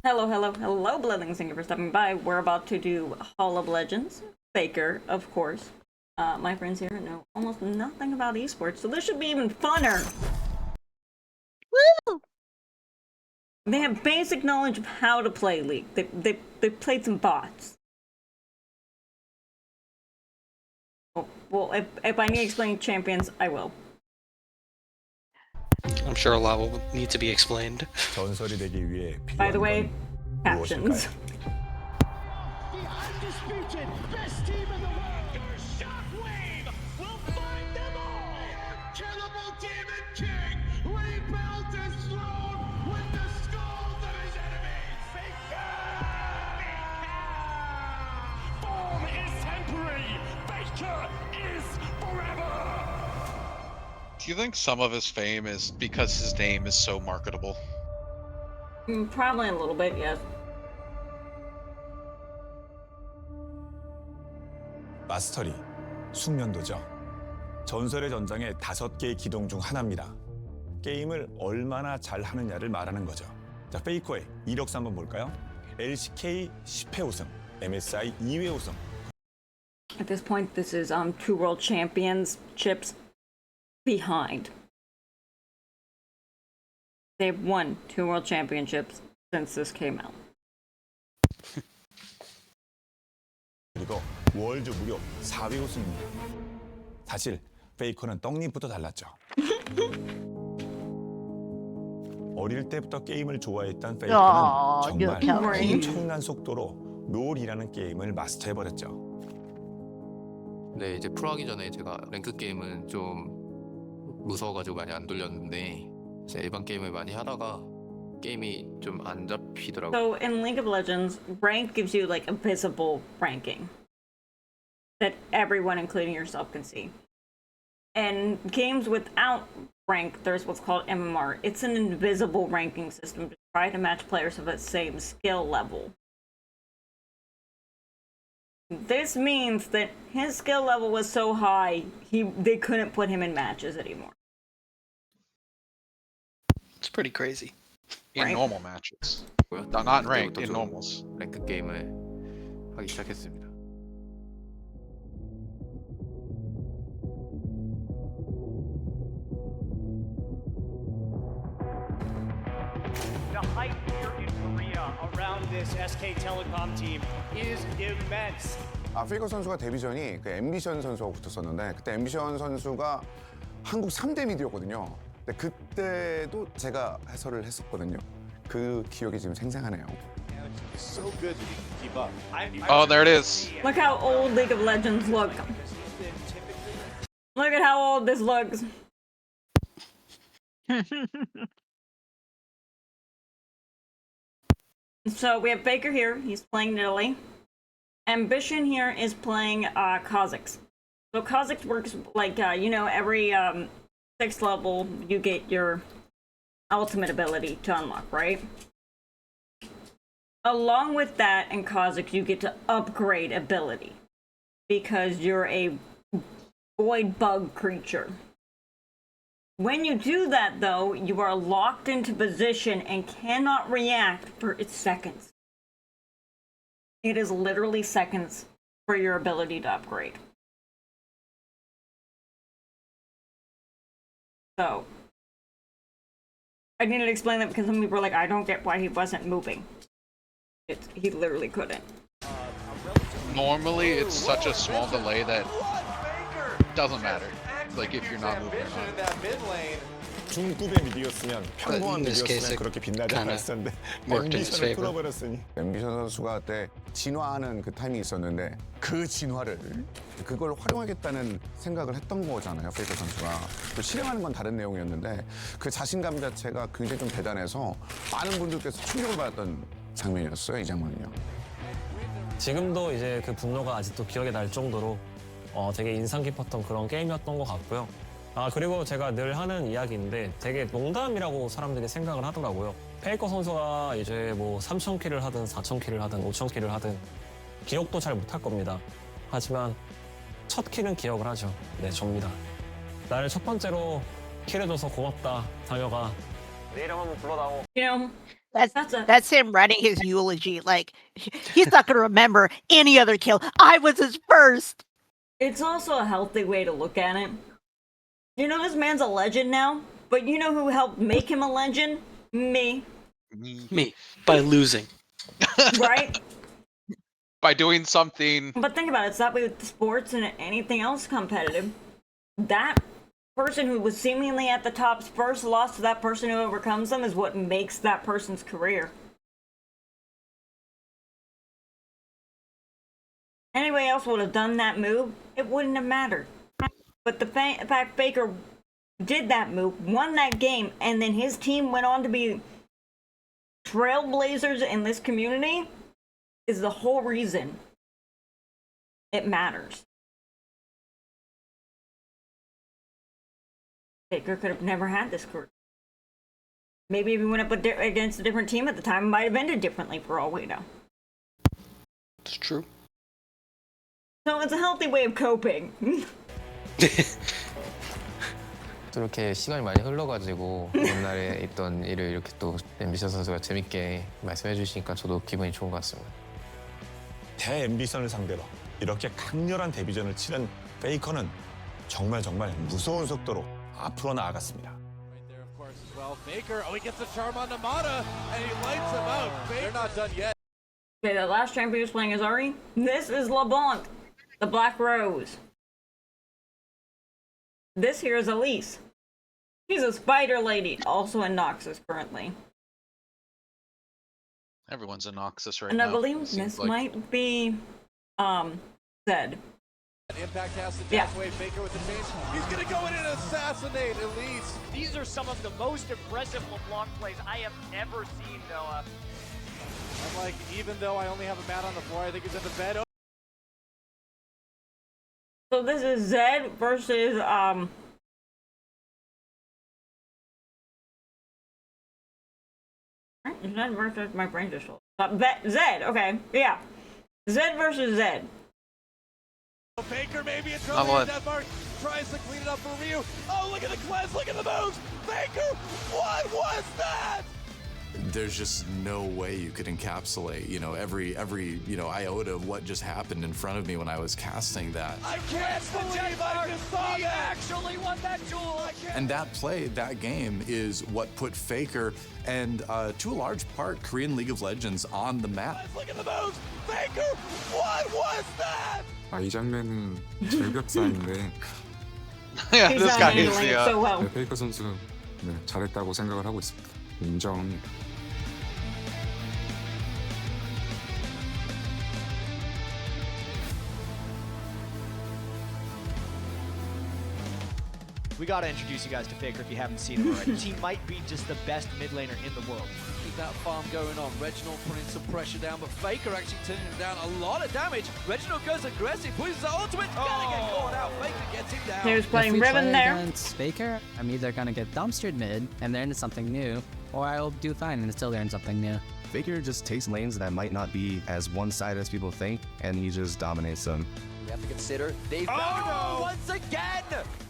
Hello, hello, hello, Bloodlings. Thank you for stopping by. We're about to do Hall of Legends. Faker, of course. My friends here know almost nothing about esports, so this should be even funner. Woo! They have basic knowledge of how to play League. They played some bots. Well, if I need to explain champions, I will. I'm sure a lot will need to be explained. 전설이 되기 위해 By the 필요한 way, 건 captions. 무엇일까요? The undisputed best team in the world. Shockwave will find them all. Killable Demon King rebuilt his throne with the skulls of his enemies. Faker! Form is temporary. Faker is forever. Do you think some of his fame is because his name is so marketable? Probably a little bit, yes. 마스터리, 숙련도죠. 전설의 전장의 5개의 기동 중 하나입니다. 게임을 얼마나 잘하느냐를 말하는 거죠. 자, 페이커의 이력서 한번 볼까요? LCK 10회 우승, MSI 2회 우승. At this point, this is 2 world championships behind. They've won 2 world championships since this came out. 그리고 월드 무려 4회 우승입니다. 사실 페이커는 떡잎부터 달랐죠. 어릴 때부터 게임을 좋아했던 페이커는 야, 정말 이렇게 엄청난 속도로 롤이라는 게임을 마스터해버렸죠. 네, 이제 프로하기 전에 제가 랭크 게임은 좀 무서워가지고 많이 안 돌렸는데 이제 일반 게임을 많이 하다가 게임이 좀 안 잡히더라고요. So in League of Legends, rank gives you like a visible ranking that everyone, including yourself, can see. And games without rank, there's what's called MMR. It's an invisible ranking system to try to match players of the same skill level. This means that his skill level was so high, they couldn't put him in matches anymore. It's pretty crazy. In Right. normal matches. 고요. Not ranked, 그때부터 in 좀 normals. 랭크 게임을 하기 시작했습니다. The hype here in Korea around this SK Telecom team is immense. 페이커 선수가 데뷔 전이 그 앰비션 선수하고 붙었었는데 그때 앰비션 선수가 한국 3대 미드였거든요. 근데 그때도 제가 해설을 했었거든요. 그 기억이 지금 생생하네요. So good that he can keep up. Oh, there it is. Look how old League of Legends look. Look at how old this looks. So we have Baker here. He's playing Nidalee. Ambition here is playing Kha'Zix. So Kha'Zix works like, every 6th level you get your ultimate ability to unlock, right? Along with that in Kha'Zix, you get to upgrade ability because you're a void bug creature. When you do that, though, you are locked into position and cannot react for seconds. It is literally seconds for your ability to upgrade. So, I needed to explain that because some people were like, I don't get why he wasn't moving. He literally couldn't. Normally, it's such a small delay that doesn't matter. Like if you're not moving or not. 중급의 미디였으면 평범한 in this case, 미디였으면 it 그렇게 빛나지 kinda 않았을 텐데 worked in his 앰비션을 favor. 뚫어버렸으니 앰비션 선수가 그때 진화하는 그 타임이 있었는데 그 진화를 그걸 활용하겠다는 생각을 했던 거잖아요. 페이커 선수가. 그 실행하는 건 다른 내용이었는데 그 자신감 자체가 굉장히 좀 대단해서 많은 분들께서 충격을 받았던 장면이었어요. 이 장면은요. 지금도 이제 그 분노가 아직도 기억에 날 정도로 되게 인상 깊었던 그런 게임이었던 것 같고요. 그리고 제가 늘 하는 이야기인데 되게 농담이라고 사람들이 생각을 하더라고요. 페이커 선수가 이제 뭐 3,000킬을 하든 4,000킬을 하든 5,000킬을 하든 기억도 잘 못할 겁니다. 하지만 첫 킬은 기억을 하죠. 네, 접니다. 나를 첫 번째로 킬해줘서 고맙다, 상혁아. 내 이름 한번 불러다오. You know, That's him writing his eulogy. Like, he's not going to remember any other kill. I was his first. It's also a healthy way to look at it. You know, this man's a legend now, but you know who helped make him a legend? Me. Me. By losing. Right? By doing something. But think about it, it's that way with sports and anything else competitive. That person who was seemingly at the top first lost to that person who overcomes them is what makes that person's career. Anybody else would have done that move, it wouldn't have mattered. But the fact Faker did that move, won that game, and then his team went on to be trailblazers in this community is the whole reason it matters. Faker could have never had this career. Maybe if he went up against a different team at the time, it might have ended differently for all we know. It's true. So it's a healthy way of coping. 또 이렇게 시간이 많이 흘러가지고 옛날에 있던 일을 이렇게 또 앰비션 선수가 재밌게 말씀해 주시니까 저도 기분이 좋은 것 같습니다. 대앰비션을 상대로 이렇게 강렬한 데뷔전을 치른 페이커는 정말 무서운 속도로 앞으로 나아갔습니다. Right there, of course, as well. Faker, oh, he gets the charm on Namada, and he lights him out. They're not done yet. Okay, the last champion was playing as Ari. This is LeBlanc, the Black Rose. This here is Elise. She's a spider lady, also in Noxus currently. Everyone's in Noxus right And now. I believe it seems this like. might be, Zed. Impact has to Yeah. dash away Faker with the change. He's gonna go in and assassinate Elise. These are some of the most impressive LeBlanc plays I have ever seen, Noah. I'm like, even though I only have a mat on the floor, I think he's in the bed. Oh, So this is Zed versus, Zed versus my brain just Zed, okay, yeah. Zed versus Zed. Faker maybe in I'm trouble. on. Denmark tries to clean it up for Ryu. Oh, look at the cleanse, look at the moves. Faker, what was that? There's just no way you could encapsulate, every iota of what just happened in front of me when I was casting that. I can't believe I just saw He that. actually won that duel. And that play, that game, is what put Faker and, to a large part, Korean League of Legends on the map. Look at the moves. Faker, what was that? 이 장면은 절벽사인데 Yeah, He's this not guy is handling it the. so well. 페이커 선수 잘했다고 생각을 하고 있습니다. 인정합니다. We gotta introduce you guys to Faker if you haven't seen him already. He might be just the best mid laner in the world. Keep that farm going on. Reginald putting some pressure down, but Faker actually turning him down. A lot of damage. Reginald goes aggressive, pushes the ultimate. Gonna get caught out. Faker gets him down. He was playing Riven there. Against Faker, I'm either gonna get dumpstered mid and learn something new, or I'll do fine and still learn something new. Faker just takes lanes that might not be as one-sided as people think, and he just dominates them. We have to consider they've Oh, no. once again.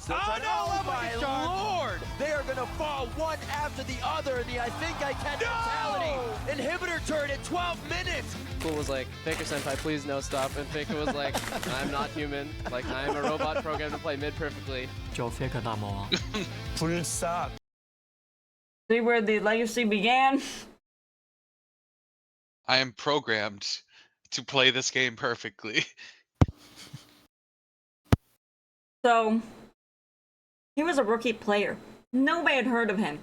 Oh no, my lord! They are gonna fall one after the other in the I think I can mentality. Inhibitor turn in 12 minutes. Cool was like, Faker senpai, please no stop. And Faker was like, I'm not human. Like, I'm a robot programmed to play mid perfectly. 저 페이커 남아. 불사 See where the legacy began? I am programmed to play this game perfectly. So, he was a rookie player. Nobody had heard of him.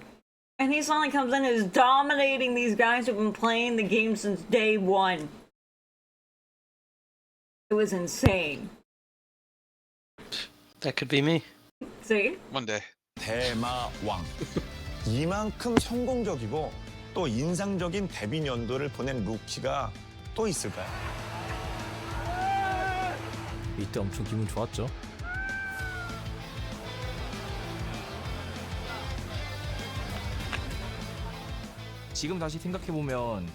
And he suddenly comes in and is dominating these guys who've been playing the game since day one. It was insane. That could be me. See? One day. 대마왕. 이만큼 성공적이고 또 인상적인 데뷔 연도를 보낸 루키가 또 있을까요? 이때 엄청 기분 좋았죠. 지금 다시 생각해보면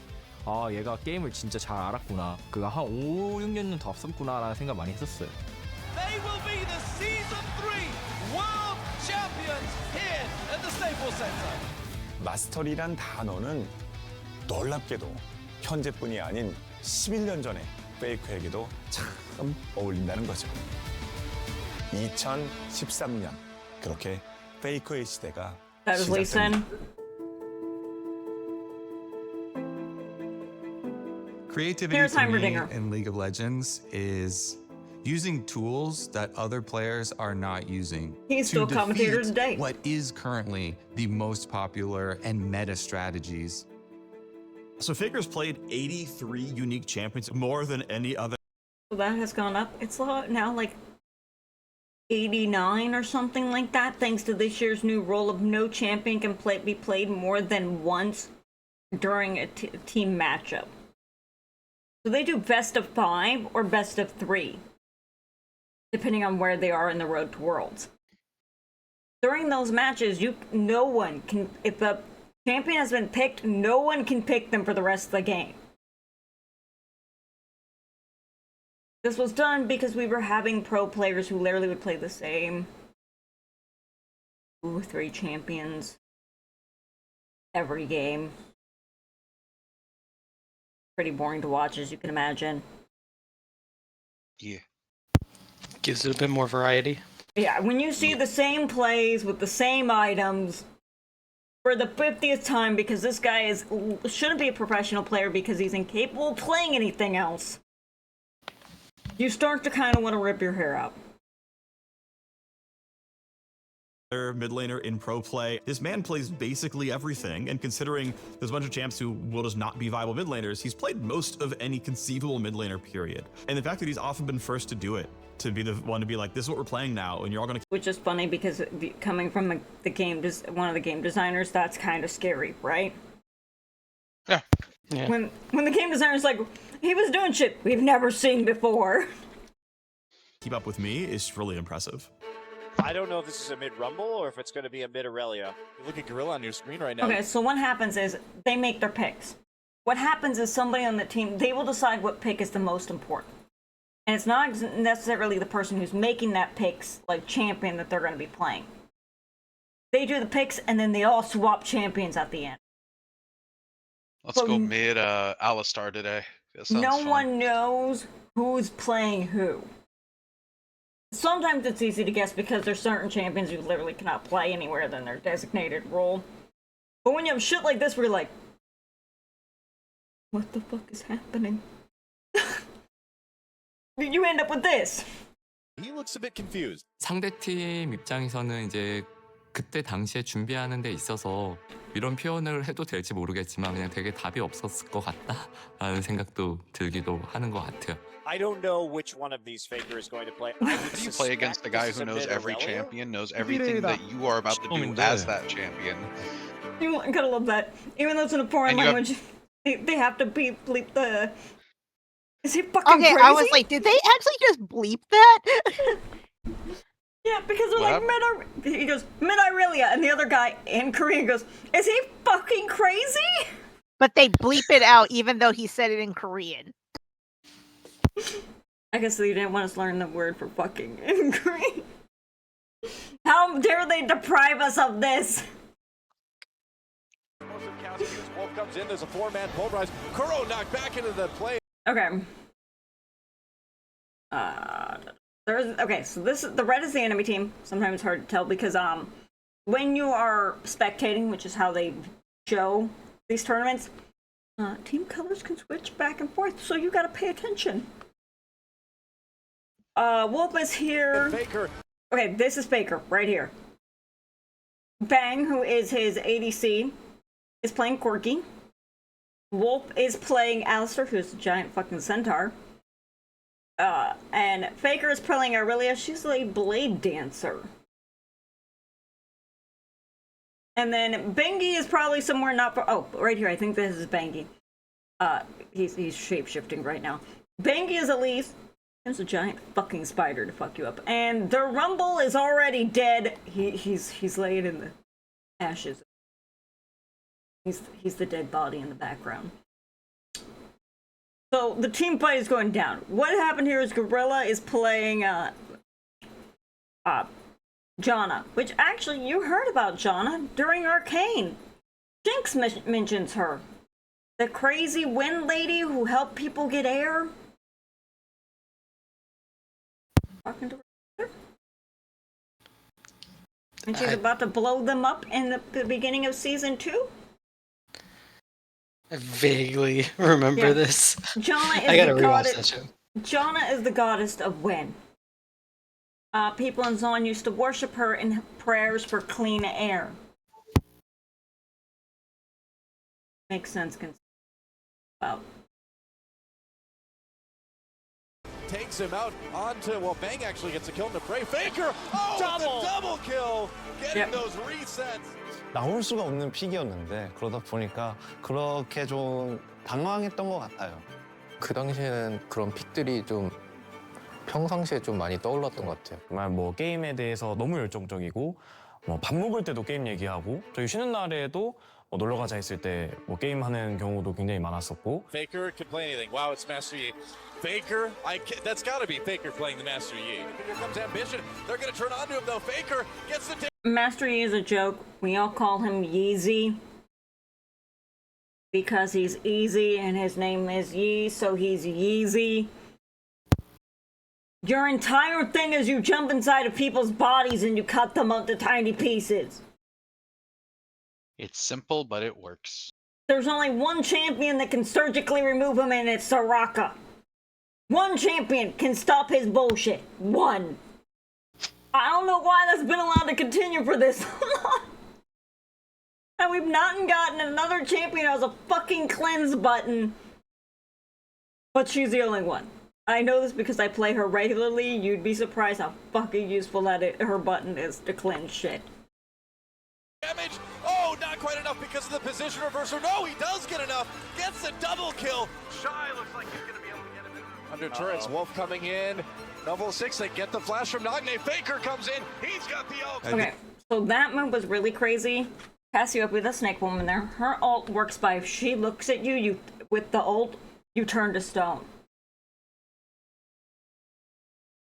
아 얘가 게임을 진짜 잘 알았구나. 그가 한 5, 6년 더 앞섰구나라는 생각 많이 했었어요. They will be the Season 3 World Champions here at the Staples Center. 마스터리란 단어는 놀랍게도 현재뿐이 아닌 11년 전에 페이커에게도 참 어울린다는 거죠. 2013년 그렇게 페이커의 시대가 That was Lee Sin. 시작됩니다. Creativity Here's for me Heimerdinger. in League of Legends is using tools that other players are not using. He's to still a commentator defeat today. What is currently the most popular and meta strategies. So Faker's played 83 unique champions, more than any other. So that has gone up. It's now like 89 or something like that, thanks to this year's new rule of no champion can be played more than once during a team matchup. So they do best of 5 or best of 3, depending on where they are in the road to Worlds. During those matches, no one can, if a champion has been picked, no one can pick them for the rest of the game. This was done because we were having pro players who literally would play the same 2 or 3 champions every game. Pretty boring to watch, as you can imagine. Yeah. Gives it a bit more variety. Yeah, when you see the same plays with the same items for the 50th time, because this guy shouldn't be a professional player because he's incapable of playing anything else, you start to kind of want to rip your hair out. Mid laner in pro play. This man plays basically everything, and considering there's a bunch of champs who will just not be viable mid laners, he's played most of any conceivable mid laner period. And the fact that he's often been first to do it, to be the one to be like, this is what we're playing now, and you're all gonna. Which is funny because coming from one of the game designers, that's kind of scary, right? Yeah. When the game designer's like, he was doing shit we've never seen before. Keep up with me is really impressive. I don't know if this is a mid-Rumble or if it's going to be a mid-Aurelia. You look at Gorilla on your screen right now. Okay, so what happens is they make their picks. What happens is somebody on the team, they will decide what pick is the most important. And it's not necessarily the person who's making that pick's like champion that they're going to be playing. They do the picks and then they all swap champions at the end. Let's go mid Alistar today. That sounds No fun. one knows who's playing who. Sometimes it's easy to guess because there's certain champions who literally cannot play anywhere than their designated role. But when you have shit like this where you're like, what the fuck is happening? You end up with this. He looks a bit confused. 상대팀 입장에서는 이제 그때 당시에 준비하는 데 있어서 이런 표현을 해도 될지 모르겠지만 그냥 되게 답이 없었을 것 같다라는 생각도 들기도 하는 것 같아요. I don't know which one of these Faker is going to play. I would You play against a guy who suspect knows this is a every mid-Aurelia. champion, knows everything that you are about to do as that champion. You gotta love that. Even though it's in a foreign And you have- language, they have to bleep the... Is he fucking Okay, crazy? I was like, did they actually just bleep that? Yeah, because they're What like, he goes, mid-Aurelia, and the other guy in Korean goes, is he fucking crazy? But they bleep it out even though he said it in Korean. I guess they didn't want us to learn the word for fucking in Korean. How dare they deprive us of this? Wolf comes in, there's a 4-man pulverize. Kuro knocked back into the play. Okay. Okay, so the red is the enemy team. Sometimes it's hard to tell because when you are spectating, which is how they show these tournaments, team colors can switch back and forth, so you gotta pay attention. Wolf is here. Faker. Okay, this is Faker right here. Bang, who is his ADC, is playing Corki. Wolf is playing Alistar, who's a giant fucking centaur. And Faker is playing Aurelia. She's a blade dancer. And then Bengi is probably somewhere not far. Oh, right here. I think this is Bengi. He's shape-shifting right now. Bengi is Elise. There's a giant fucking spider to fuck you up. And the Rumble is already dead. He's laid in the ashes. He's the dead body in the background. So the team fight is going down. What happened here is Gorilla is playing Janna, which actually you heard about Janna during Arcane. Jinx mentions her. The crazy wind lady who helped people get air? Talking to her? And she's about to blow them up in the beginning of season 2? I vaguely remember this. Jonna is I gotta the rewatch goddess. that show. Jonna is the goddess of wind. People in Zon used to worship her in prayers for clean air. Makes sense. Wow. Takes him out onto, well, Bang actually gets a kill into Prey. Faker! Oh, the double kill! Getting those resets. 나올 수가 없는 픽이었는데 그러다 보니까 그렇게 좀 당황했던 것 같아요. 그 당시에는 그런 픽들이 좀 평상시에 좀 많이 떠올랐던 것 같아요. 정말 뭐 게임에 대해서 너무 열정적이고 뭐 밥 먹을 때도 게임 얘기하고 저희 쉬는 날에도 뭐 놀러 가자 했을 때 뭐 게임하는 경우도 굉장히 많았었고. Faker can play anything. Wow, it's Master Yi. Faker, that's got to be Faker playing the Master Yi. Here comes Ambition. They're going to turn on to him though. Faker gets the. Master Yi is a joke. We all call him Yeezy because he's easy and his name is Yi, so he's Yeezy. Your entire thing is you jump inside of people's bodies and you cut them up to tiny pieces. It's simple, but it works. There's only one champion that can surgically remove him, and it's Soraka. One champion can stop his bullshit. One. I don't know why that's been allowed to continue for this long. And we've not gotten another champion who has a fucking cleanse button. But she's the only one. I know this because I play her regularly. You'd be surprised how fucking useful her button is to cleanse shit. Damage. Oh, not quite enough because of the position reversal. No, he does get enough. Gets the double kill. Shy looks like he's going to be able to get a bit under turrets. Wolf coming in. Level 6, they get the flash from Nagne. Faker comes in. He's got the ult. Okay, so that move was really crazy. Cassiopeia, the snake woman there, her ult works by if she looks at you, with the ult, you turn to stone.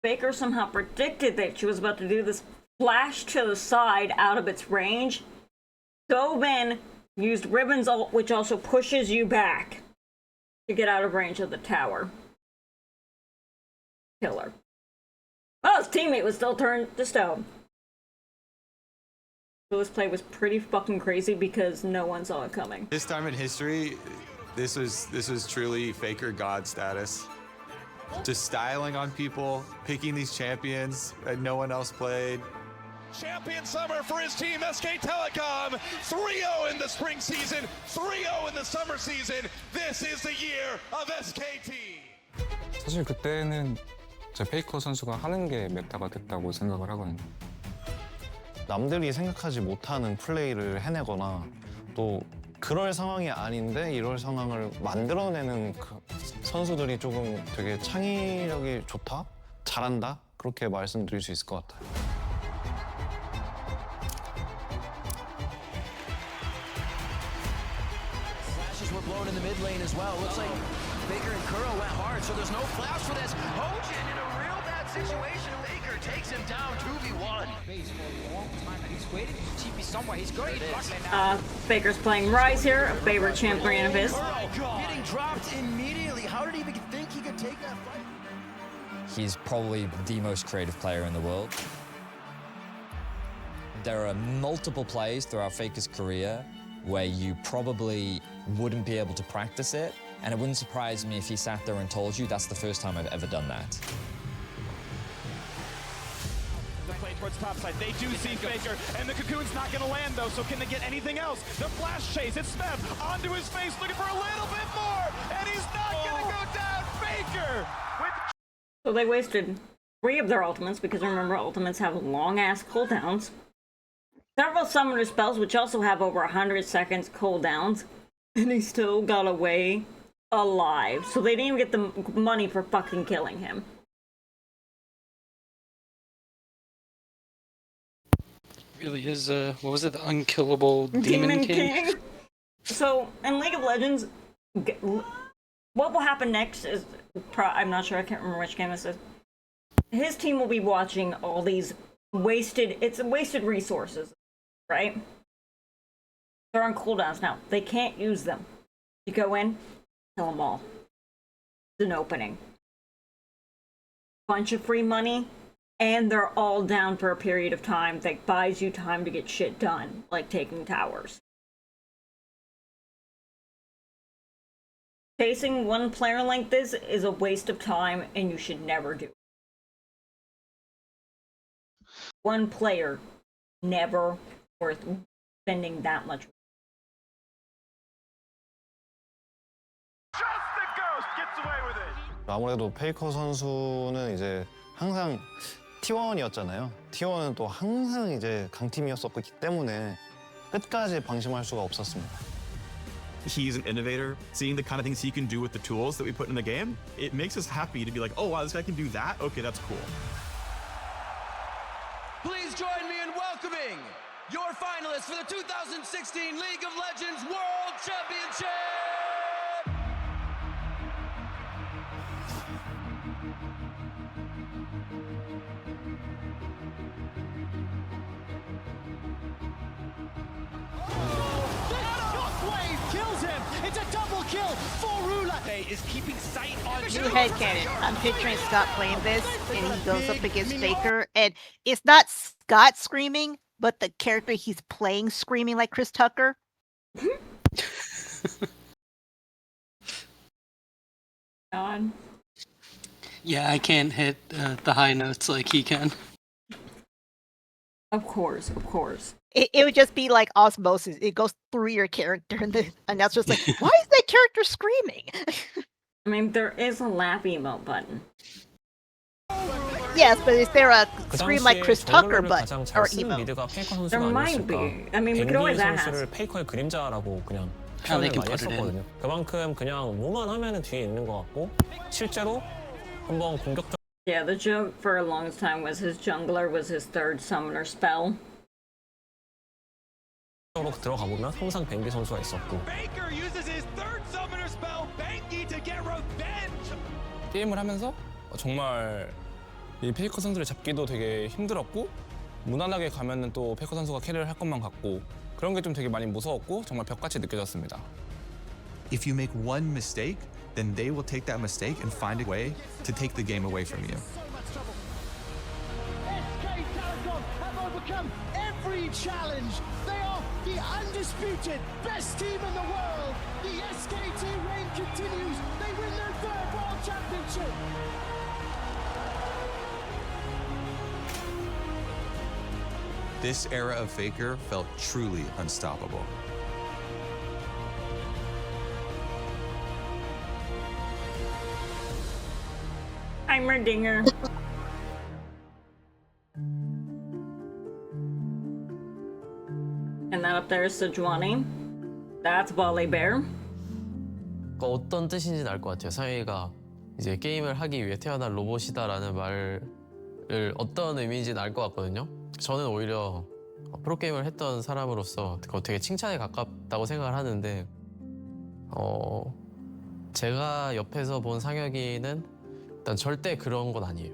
Faker somehow predicted that she was about to do this flash to the side out of its range. Dove in, used Ribbon's ult, which also pushes you back to get out of range of the tower. Killer. Well, his teammate was still turned to stone. So this play was pretty fucking crazy because no one saw it coming. This time in history, this was truly Faker God status. Just styling on people, picking these champions that no one else played. Champion summer for his team, SK Telecom. 3-0 in the spring season, 3-0 in the summer season. This is the year of SKT. 사실 그때는 제 페이커 선수가 하는 게 메타가 됐다고 생각을 하거든요. 남들이 생각하지 못하는 플레이를 해내거나 또 그럴 상황이 아닌데 이럴 상황을 만들어내는 그 선수들이 조금 되게 창의력이 좋다? 잘한다? 그렇게 말씀드릴 수 있을 것 같아요. Flashes were blown in the mid lane as well. Looks like Faker and Kuro went hard, so there's no flash for this. Hojin in a real bad situation. Faker takes him down 2v1. He's waiting for TP somewhere. He's going to Faker's playing Rise here, a favorite champion of his. getting dropped immediately. How did he even think he could take that fight? He's probably the most creative player in the world. There are multiple plays throughout Faker's career where you probably wouldn't be able to practice it, and it wouldn't surprise me if he sat there and told you that's the first time I've ever done that. The play towards topside. They do see Faker, and the cocoon's not going to land though. So can they get anything else? The flash chase. It's Smith onto his face, looking for a little bit more, and he's not going to go down. Faker with. So they wasted 3 of their ultimates because remember ultimates have long ass cooldowns. Several summoner spells which also have over 100 seconds cooldowns, and he still got away alive. So they didn't even get the money for fucking killing him. Really is, what was it, the unkillable Demon King? So, in League of Legends, what will happen next is, I'm not sure, I can't remember which game this is. His team will be watching all these wasted resources, right? They're on cooldowns now. They can't use them. You go in, kill them all. It's an opening. Bunch of free money, and they're all down for a period of time that buys you time to get shit done, like taking towers. Facing one player like this is a waste of time, and you should never do it. One player, never worth spending that much. 아무래도 페이커 선수는 이제 항상 T1이었잖아요. T1은 또 항상 이제 강팀이었었기 때문에 끝까지 방심할 수가 없었습니다. He's an innovator. Seeing the kind of things he can do with the tools that we put in the game, it makes us happy to be like, oh wow, this guy can do that? Okay, that's cool. Please join me in welcoming your finalists for the 2016 League of Legends World Championship! Kills him. It's a double kill for Rula. Is keeping sight on New headcanon. I'm picturing Scott playing this, and he goes up against Faker, and it's not Scott screaming, but the character he's playing screaming like Chris Tucker. God. Yeah, I can't hit the high notes like he can. Of course, of course. It would just be like osmosis. It goes through your character, and the announcer's like, why is that character screaming? I mean, there is a laugh emote button. Yes, but is there a 그 scream like 당시에 Chris Tucker 정글러를 but 가장 or 잘 쓴 emo? 미드가 페이커 선수가 There might be. 아니었을까. I mean, we could always 겐지 ask. 선수를 페이커의 그림자라고 그냥 How they 표현을 can 많이 put it in. 했었거든요. 그만큼 그냥 뭐만 하면은 뒤에 있는 것 같고 실제로 한번 공격적 Yeah, the joke for a long time was his jungler was his third summoner spell. 으로 들어가 보면 항상 뱅기 선수가 있었고 Baker uses his third summoner spell, Banky, to get revenge. 게임을 하면서 정말 이 페이커 선수를 잡기도 되게 힘들었고 무난하게 가면은 또 페이커 선수가 캐리를 할 것만 같고 그런 게 좀 되게 많이 무서웠고 정말 벽같이 느껴졌습니다. If you make one mistake, then they will take that mistake and find a way to take the game away from you. SK Tarragon have overcome every challenge. They are the undisputed best team in the world. The SKT reign continues. They win their third world championship. This era of Faker felt truly unstoppable. Heimerdinger. And then up there is Sejuani. That's Volibear. 그러니까 어떤 뜻인지는 알 것 같아요. 상혁이가 이제 게임을 하기 위해 태어난 로봇이다라는 말을 어떤 의미인지는 알 것 같거든요. 저는 오히려 프로게임을 했던 사람으로서 되게 칭찬에 가깝다고 생각을 하는데 제가 옆에서 본 상혁이는 일단 절대 그런 건 아니에요.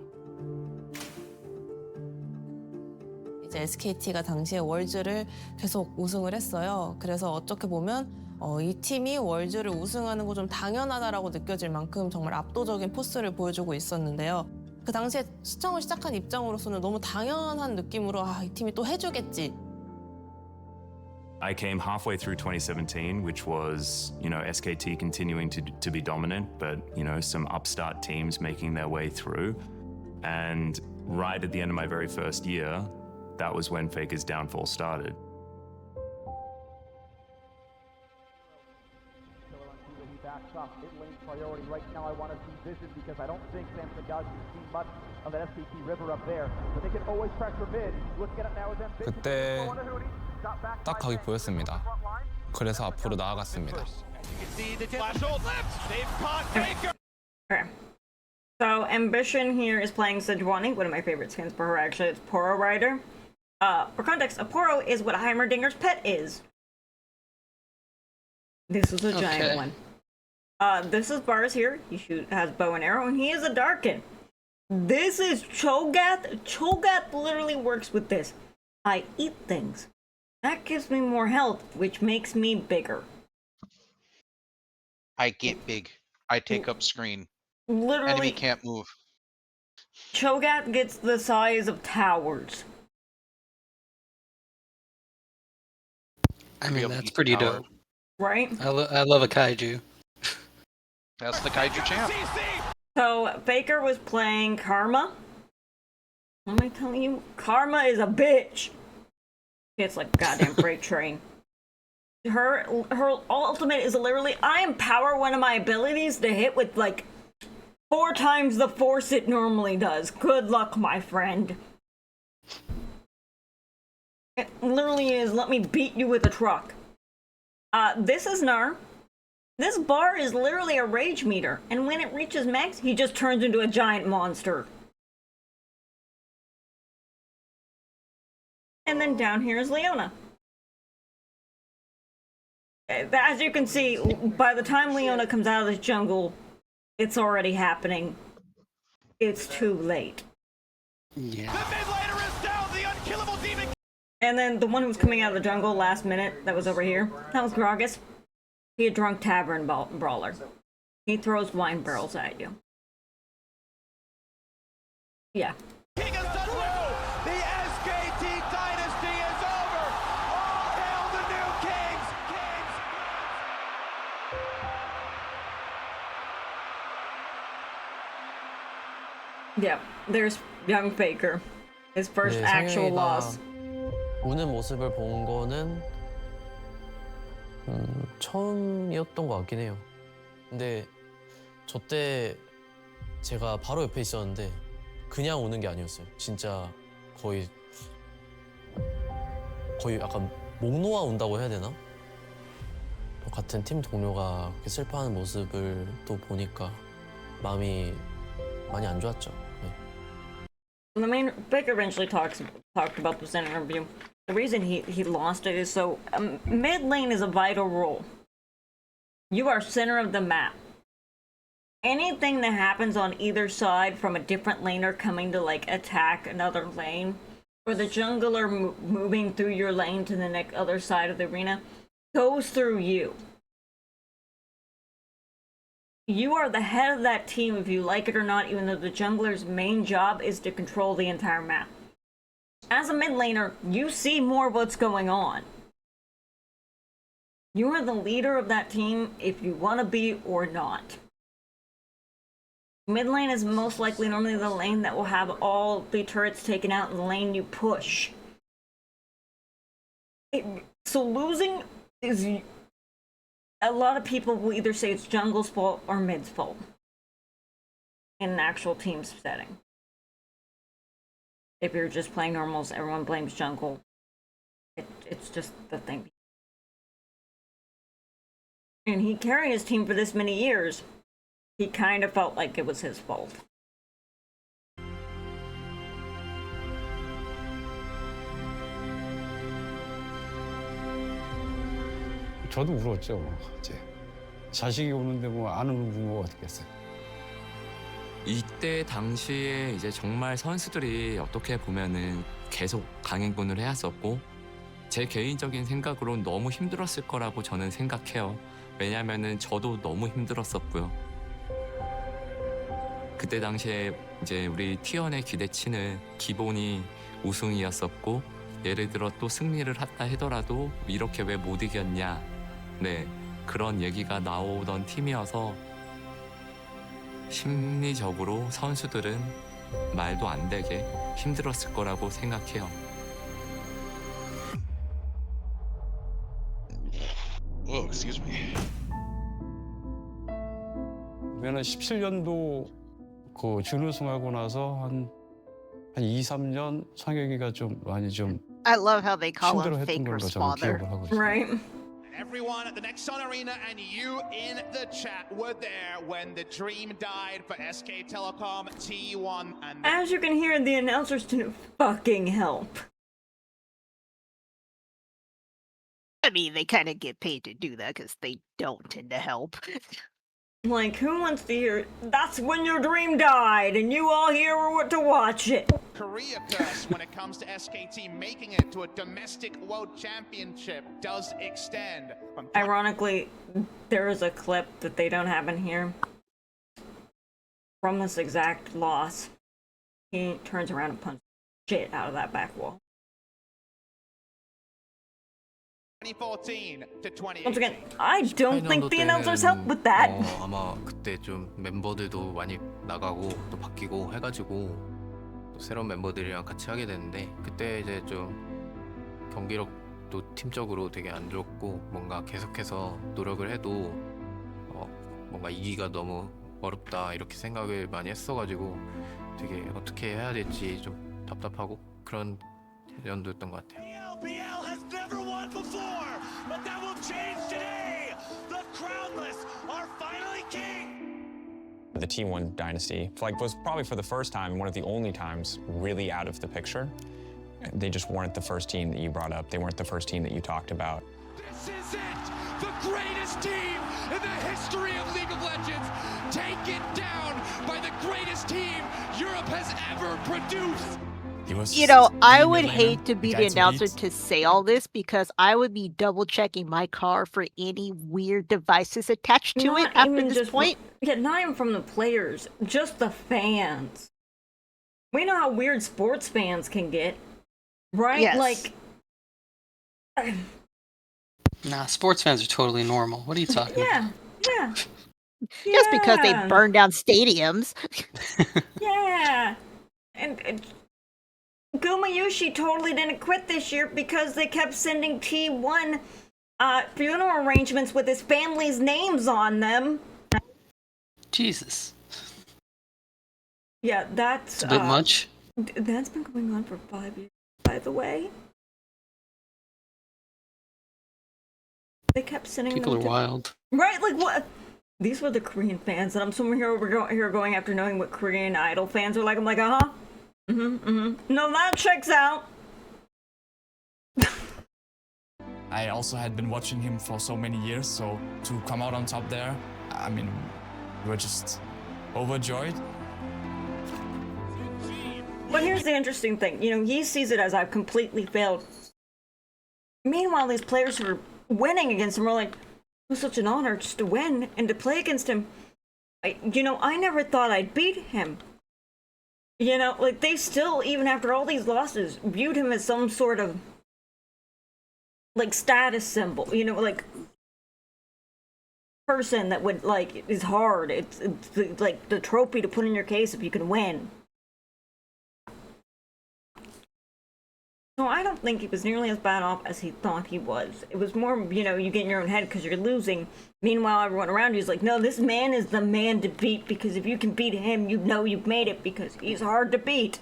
이제 SKT가 당시에 월즈를 계속 우승을 했어요. 그래서 어떻게 보면 이 팀이 월즈를 우승하는 거 좀 당연하다라고 느껴질 만큼 정말 압도적인 포스를 보여주고 있었는데요. 그 당시에 시청을 시작한 입장으로서는 너무 당연한 느낌으로 이 팀이 또 해주겠지. I came halfway through 2017, which was, SKT continuing to be dominant, but, some upstart teams making their way through. And right at the end of my very first year, that was when Faker's downfall started. Backs off mid lane priority. Right now I want to see vision because I don't think Samson Gauge has seen much of that SKT river up there. But they can always pressure mid. Looking at it now with them. 그때 딱 각이 보였습니다. 그래서 앞으로 나아갔습니다. Okay. So Ambition here is playing Sejuani, one of my favorite skins for her actually. It's Poro Rider. For context, a Poro is what Heimerdinger's pet is. This is a giant one. This is Bars here. He has bow and arrow, and he is a Darkin. This is Cho'Gath. Cho'Gath literally works with this. I eat things. That gives me more health, which makes me bigger. I get big. I take up screen. Enemy Literally, can't move. Cho'Gath gets the size of towers. I mean, that's pretty dope. Right? I love a kaiju. That's the kaiju champ. So Faker was playing Karma. What am I telling you? Karma is a bitch. It's like a goddamn freight train. Her ultimate is literally, I empower one of my abilities to hit with like 4 times the force it normally does. Good luck, my friend. It literally is, let me beat you with a truck. This is Gnar. This bar is literally a rage meter, and when it reaches max, he just turns into a giant monster. And then down here is Leona. As you can see, by the time Leona comes out of this jungle, it's already happening. It's too late. Yeah. And then the one who was coming out of the jungle last minute, that was over here, that was Gragas. He a drunk tavern brawler. He throws wine barrels at you. Yeah. The SKT dynasty is over. All hail the new kings. Yeah, there's young Faker. His first 네, actual 상현이가 loss. 우는 모습을 본 거는 처음이었던 것 같긴 해요. 근데 저 때 제가 바로 옆에 있었는데 그냥 우는 게 아니었어요. 진짜 거의 약간 목 놓아 운다고 해야 되나? 또 같은 팀 동료가 그렇게 슬퍼하는 모습을 또 보니까 마음이 많이 안 좋았죠. 네. The main Baker eventually talked about this in an interview. The reason he lost it is so mid lane is a vital role. You are center of the map. Anything that happens on either side from a different laner coming to like attack another lane, or the jungler moving through your lane to the next other side of the arena, goes through you. You are the head of that team if you like it or not, even though the jungler's main job is to control the entire map. As a mid laner, you see more of what's going on. You are the leader of that team if you want to be or not. Mid lane is most likely normally the lane that will have all the turrets taken out in the lane you push. So losing is... A lot of people will either say it's jungle's fault or mid's fault in an actual team setting. If you're just playing normals, everyone blames jungle. It's just the thing. And he carried his team for this many years. He kind of felt like it was his fault. 저도 울었죠. 이제 자식이 우는데 뭐 안 우는 부모가 어떻겠어요. 이때 당시에 이제 정말 선수들이 어떻게 보면은 계속 강행군을 해왔었고 제 개인적인 생각으로는 너무 힘들었을 거라고 저는 생각해요. 왜냐면은 저도 너무 힘들었었고요. 그때 당시에 이제 우리 T1의 기대치는 기본이 우승이었었고 예를 들어 또 승리를 했다 하더라도 이렇게 왜 못 이겼냐, 네, 그런 얘기가 나오던 팀이어서 심리적으로 선수들은 말도 안 되게 힘들었을 거라고 생각해요. Oh, excuse me. 그러면 17년도 그 준우승하고 나서 한 2, 3년 상혁이가 좀 많이 좀 I love how they call him 힘들어했던 걸로 Faker's 저는 father. 기억을 하고 있어요. Right. Everyone at the Nexon Arena and you in the chat were there when the dream died for SK Telecom T1 and As you can hear, the announcers didn't fucking help. I mean, they kind of get paid to do that because they don't tend to help. Like, who wants to hear, that's when your dream died, and you all here were to watch it? Korea curse when it comes to SKT making it to a domestic world championship does extend. Ironically, there is a clip that they don't have in here from this exact loss. He turns around and punches shit out of that back wall. 2014 to 2018. Once again, I don't think the announcers helped with that. 아마 그때 좀 멤버들도 많이 나가고 또 바뀌고 해가지고 또 새로운 멤버들이랑 같이 하게 됐는데 그때 이제 좀 경기력도 팀적으로 되게 안 좋고 뭔가 계속해서 노력을 해도 뭔가 이기가 너무 어렵다 이렇게 생각을 많이 했어가지고 되게 어떻게 해야 될지 좀 답답하고 그런 연도였던 것 같아요. LPL has never won before, but that will change today. The Crownless are finally king. The T1 dynasty was probably for the first time, one of the only times, really out of the picture. They just weren't the first team that you brought up. They weren't the first team that you talked about. This is it, the greatest team in the history of League of Legends, taken down by the greatest team Europe has ever produced. You know, I would hate to be the announcer to say all this because I would be double checking my car for any weird devices attached to it after this point. Yeah, not even from the players, just the fans. We know how weird sports fans can get, right? Yes. Like, Nah, sports fans are totally normal. What are you talking about? yeah. Just because they Yeah. burn down stadiums. Yeah. And Gumayushi totally didn't quit this year because they kept sending T1 funeral arrangements with his family's names on them. Jesus. Yeah, that's It's a bit much. That's been going on for 5 years, by the way. They kept sending People them are to- wild. Right? Like what? These were the Korean fans, and I'm somewhere here going after knowing what Korean Idol fans are like. I'm like, uh-huh. No, that checks out. I also had been watching him for so many years, so to come out on top there, I mean, we were just overjoyed. But here's the interesting thing. You know, he sees it as I've completely failed. Meanwhile, these players who are winning against him are like, it was such an honor just to win and to play against him. I never thought I'd beat him. You know, like, they still, even after all these losses, viewed him as some sort of, like, status symbol. You know, like, person that would, like, is hard. It's like the trophy to put in your case if you can win. So I don't think he was nearly as bad off as he thought he was. It was more, you get in your own head because you're losing. Meanwhile, everyone around you is like, no, this man is the man to beat because if you can beat him, you know you've made it because he's hard to beat.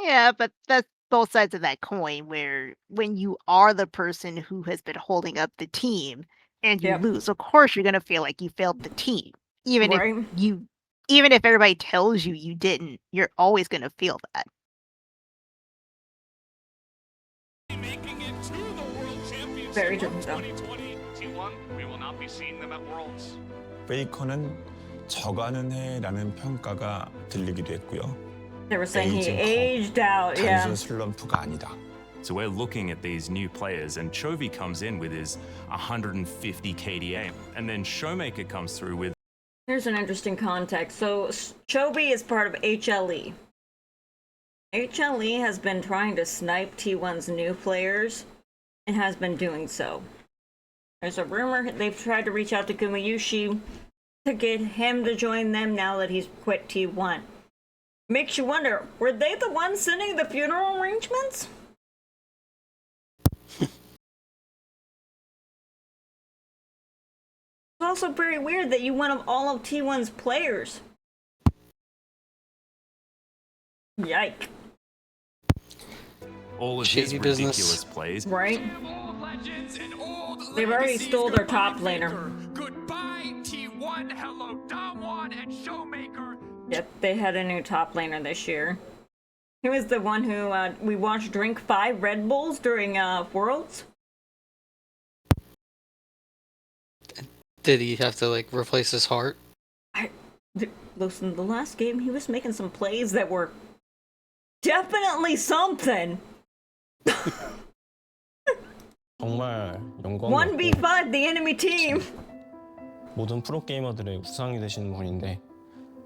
Yeah, but that's both sides of that coin where when you are the person who has been holding up the team and you lose, of course you're going to feel like you failed the team. Even if everybody tells you you didn't, you're always going to feel that. Very true. T1, we will not be seeing them at Worlds. 페이커는 저가는 해라는 평가가 들리기도 했고요. They were saying he 에이징 컵, aged out, yeah. 단순 슬럼프가 아니다. So we're looking at these new players, and Chovy comes in with his 150 KDA, and then Showmaker comes through with. Here's an interesting context. So Chovy is part of HLE. HLE has been trying to snipe T1's new players and has been doing so. There's a rumor they've tried to reach out to Gumayushi to get him to join them now that he's quit T1. Makes you wonder, were they the ones sending the funeral arrangements? It's also very weird that you went of all of T1's players. Yike. All of his Shady business. ridiculous plays. Right? They've already stole their top laner. Goodbye, T1. Hello, Damwon and Showmaker. Yep, they had a new top laner this year. He was the one who we watched drink 5 Red Bulls during Worlds. Did he have to like replace his heart? Listen, the last game he was making some plays that were definitely something. 정말 영광이었고 1v5 the enemy team. 모든 프로게이머들의 우상이 되시는 분인데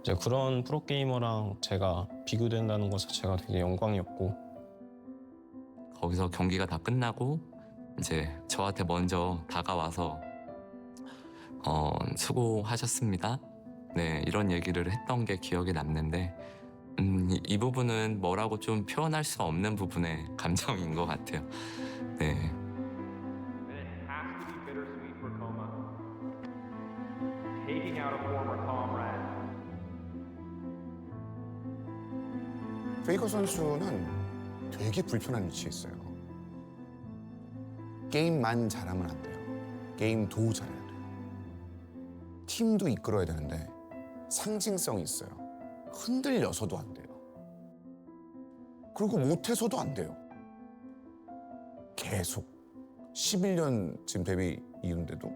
이제 그런 프로게이머랑 제가 비교된다는 것 자체가 되게 영광이었고 거기서 경기가 다 끝나고 이제 저한테 먼저 다가와서 수고하셨습니다. 네, 이런 얘기를 했던 게 기억에 남는데 이 부분은 뭐라고 좀 표현할 수 없는 부분의 감정인 것 같아요. 네. 페이커 선수는 되게 불편한 위치에 있어요. 게임만 잘하면 안 돼요. 게임도 잘해야 돼요. 팀도 이끌어야 되는데 상징성이 있어요. 흔들려서도 안 돼요. 그리고 못해서도 안 돼요. 계속 11년 지금 데뷔 이후인데도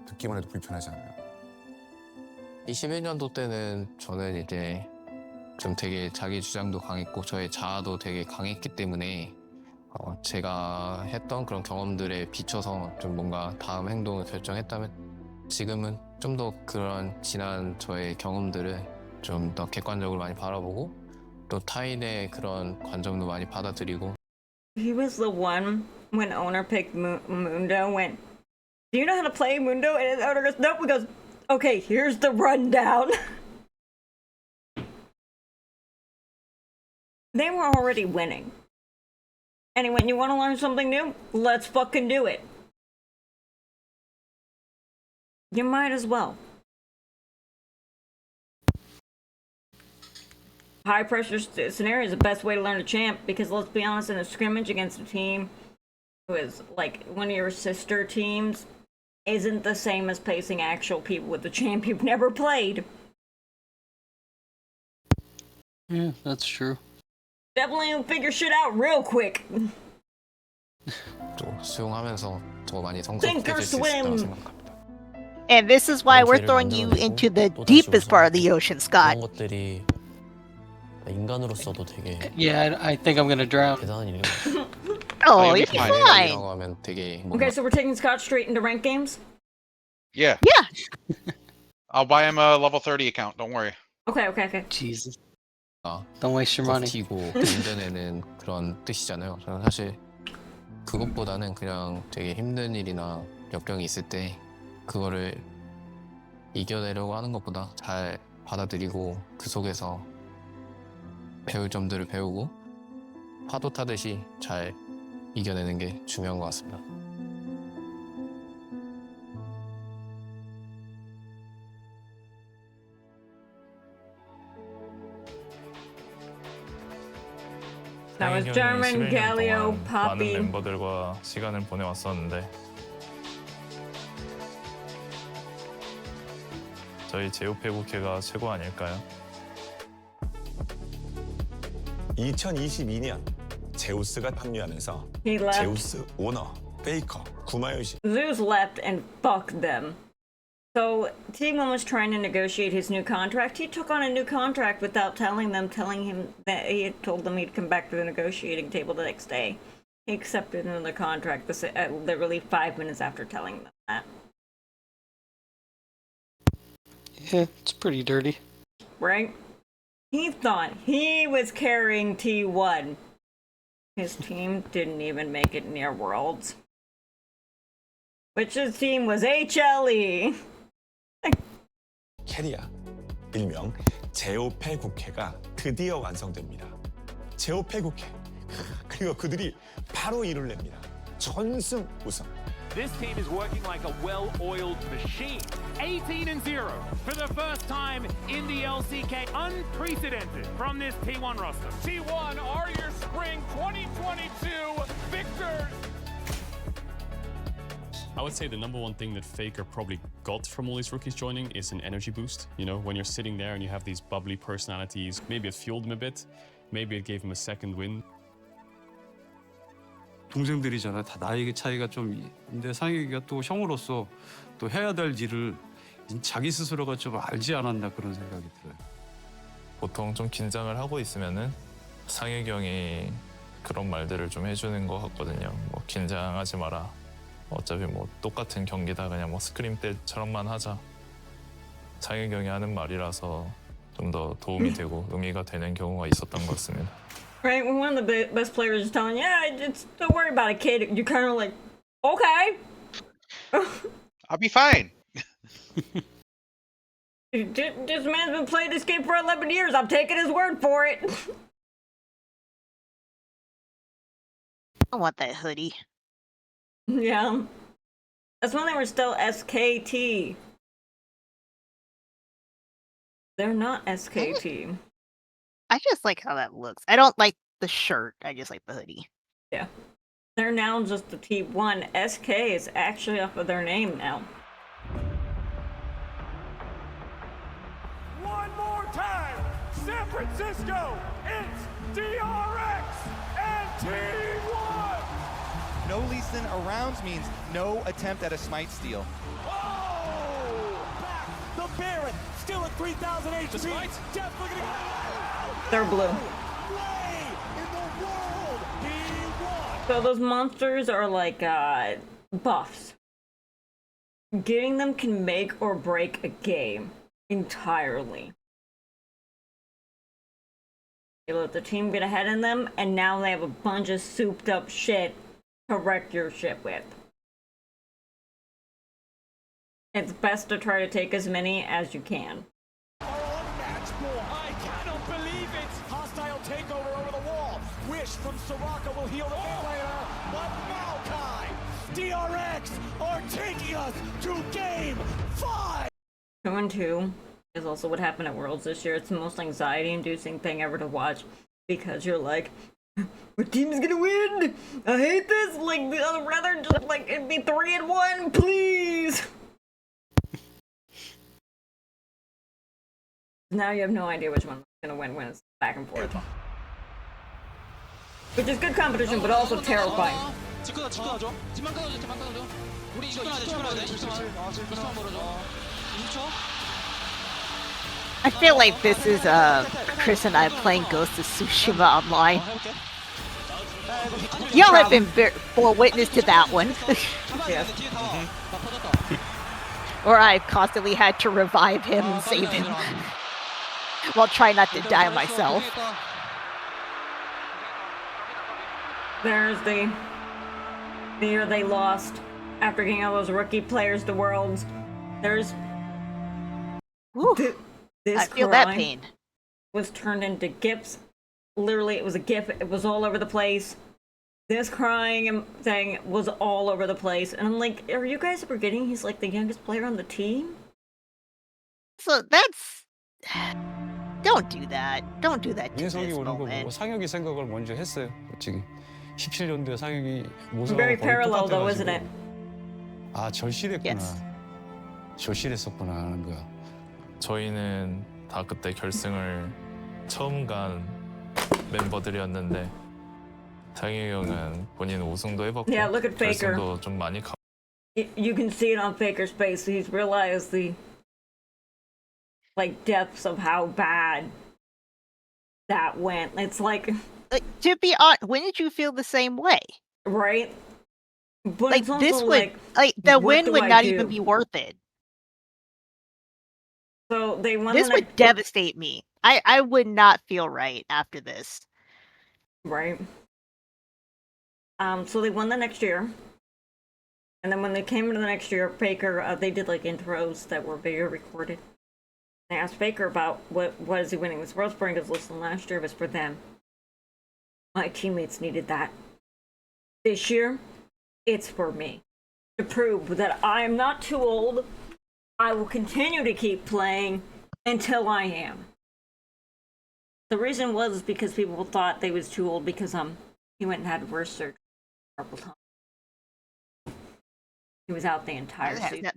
듣기만 해도 불편하지 않아요? 21년도 때는 저는 이제 좀 되게 자기 주장도 강했고 저의 자아도 되게 강했기 때문에 제가 했던 그런 경험들에 비춰서 좀 뭔가 다음 행동을 결정했다면 지금은 좀 더 그런 지난 저의 경험들을 좀 더 객관적으로 많이 바라보고 또 타인의 그런 관점도 많이 받아들이고 He was the one when owner picked Mundo went, do you know how to play Mundo? And his owner goes, nope. He goes, okay, here's the rundown. They were already winning. And he went, you want to learn something new? Let's fucking do it. You might as well. High pressure scenario is the best way to learn a champ because let's be honest, in a scrimmage against a team who is like one of your sister teams isn't the same as facing actual people with the champ you've never played. Yeah, that's true. Definitely figure shit out real quick. 또 수용하면서 더 많이 Sink or 성숙해질 수 있다고 swim. 생각합니다. And this is why we're throwing you into the deepest part of the ocean, Scott. 그런 것들이 인간으로서도 되게 Yeah, I think I'm gonna drown. 대단한 일인 Oh, you're fine. 라고 하면 되게 Okay, so we're taking Scott straight into ranked games? Yeah. Yeah. I'll buy him a level 30 account. Don't worry. Okay. Jesus. Don't waste your money. 버티고 견뎌내는 그런 뜻이잖아요. 저는 사실 그것보다는 그냥 되게 힘든 일이나 역경이 있을 때 그거를 이겨내려고 하는 것보다 잘 받아들이고 그 속에서 배울 점들을 배우고 파도 타듯이 잘 이겨내는 게 중요한 것 같습니다. That was German, Galio, Poppy. 많은 멤버들과 시간을 보내왔었는데 저희 제우페국회가 최고 아닐까요? 2022년 제우스가 합류하면서 He left. 제우스 오너, 페이커, 구마요시 Zeus left and fucked them. So T1 was trying to negotiate his new contract. He took on a new contract without telling him that he had told them he'd come back to the negotiating table the next day. He accepted another contract literally 5 minutes after telling them that. Yeah, it's pretty dirty. Right? He thought he was carrying T1. His team didn't even make it near Worlds. Which his team was HLE. 캐리아, 일명 제오페 국회가 드디어 완성됩니다. 제오페 국회. 그리고 그들이 바로 이를 냅니다. 전승 우승. This team is working like a well-oiled machine. 18-0 for the first time in the LCK. Unprecedented from this T1 roster. T1 are your spring 2022 victors. I would say the number one thing that Faker probably got from all these rookies joining is an energy boost. You know, when you're sitting there and you have these bubbly personalities, maybe it fueled him a bit, maybe it gave him a second win. 동생들이잖아. 다 나이 차이가 좀 있는데 상혁이가 또 형으로서 또 해야 될 일을 자기 스스로가 좀 알지 않았나 그런 생각이 들어요. 보통 좀 긴장을 하고 있으면은 상혁이 형이 그런 말들을 좀 해주는 것 같거든요. 뭐 긴장하지 마라. 어차피 뭐 똑같은 경기다. 그냥 뭐 스크림 때처럼만 하자. 상혁이 형이 하는 말이라서 좀 더 도움이 되고 의미가 되는 경우가 있었던 것 같습니다. Right, when one of the best players is telling you, yeah, just don't worry about it, kid. You're kind of like, okay. I'll be fine. This man's been playing this game for 11 years. I'm taking his word for it. I want that hoodie. Yeah. That's when they were still SKT. They're not SKT. I just like how that looks. I don't like the shirt. I just like the hoodie. Yeah. They're now just the T1. SK is actually off of their name now. One more time, San Francisco, it's DRX and T1. No Lee Sin arounds means no attempt at a smite steal. Oh, back the Baron, still at 3,000 HP. Death looking They're blue. So those monsters are like buffs. Getting them can make or break a game entirely. You let the team get ahead in them, and now they have a bunch of souped up shit to wreck your ship with. It's best to try to take as many as you can. I cannot believe it! Hostile takeover over the wall. Wish from Soraka will heal the mid laner, but Maokai, DRX are taking us to game 5. 2-2 is also what happened at Worlds this year. It's the most anxiety-inducing thing ever to watch because you're like, what team is gonna win? I hate this. Like, I'd rather just like it be 3-1, please. Now you have no idea which one's gonna win when it's back and forth. Which is good competition, but also terrifying. I feel like this is Chris and I playing Ghost of Tsushima online. Y'all have been full witness to that one. Or I've constantly had to revive him and save him. While trying not to die myself. There's the year they lost after getting all those rookie players to Worlds. There's this I feel that cry pain. was turned into GIFs. Literally, it was a GIF. It was all over the place. This crying and thing was all over the place. And I'm like, are you guys forgetting he's like the youngest player on the team? So that's... Don't do that. Don't do that to 민석이 this 오는 거 moment. 보고 상혁이 생각을 먼저 했어요. 솔직히 17년도에 상혁이 모습하고 Very 거의 parallel though, 똑같아가지고. isn't it? 아 절실했구나. 절실했었구나 하는 거야. 저희는 다 그때 결승을 처음 간 멤버들이었는데 상혁이 형은 본인 우승도 해봤고 Yeah, look at Faker. 결승도 좀 많이 가. You can see it on Faker's face. He's realized the like depths of how bad that went. It's like to be honest, when did you feel the same way? Right? But like it's also this would like the what win do would I not do? even be worth it. So they won This the would devastate me. I would not feel right after this. Right. So they won the next year. And then when they came into the next year, Faker, they did like intros that were video recorded. They asked Faker about what is he winning this World Spring? Because listen, last year was for them. My teammates needed that. This year, it's for me. To prove that I am not too old. I will continue to keep playing until I am. The reason was because people thought they was too old because he went and had worse surgery a couple times. He was out the entire season.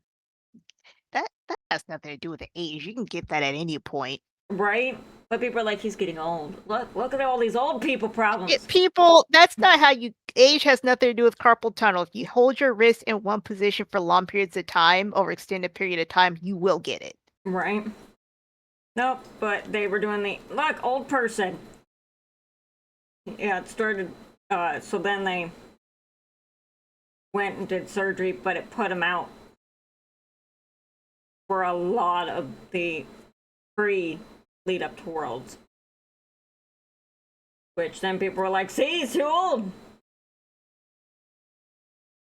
That has nothing to do with the age. You can get that at any point. right? But people are like, he's getting old. Look at all these old people problems. People, that's not how you age has nothing to do with carpal tunnel. If you hold your wrist in one position for long periods of time over extended period of time, you will get it. Right. Nope, but they were doing the look, old person. Yeah, it started so then they went and did surgery, but it put him out for a lot of the pre lead up to Worlds. Which then people were like, see, he's too old.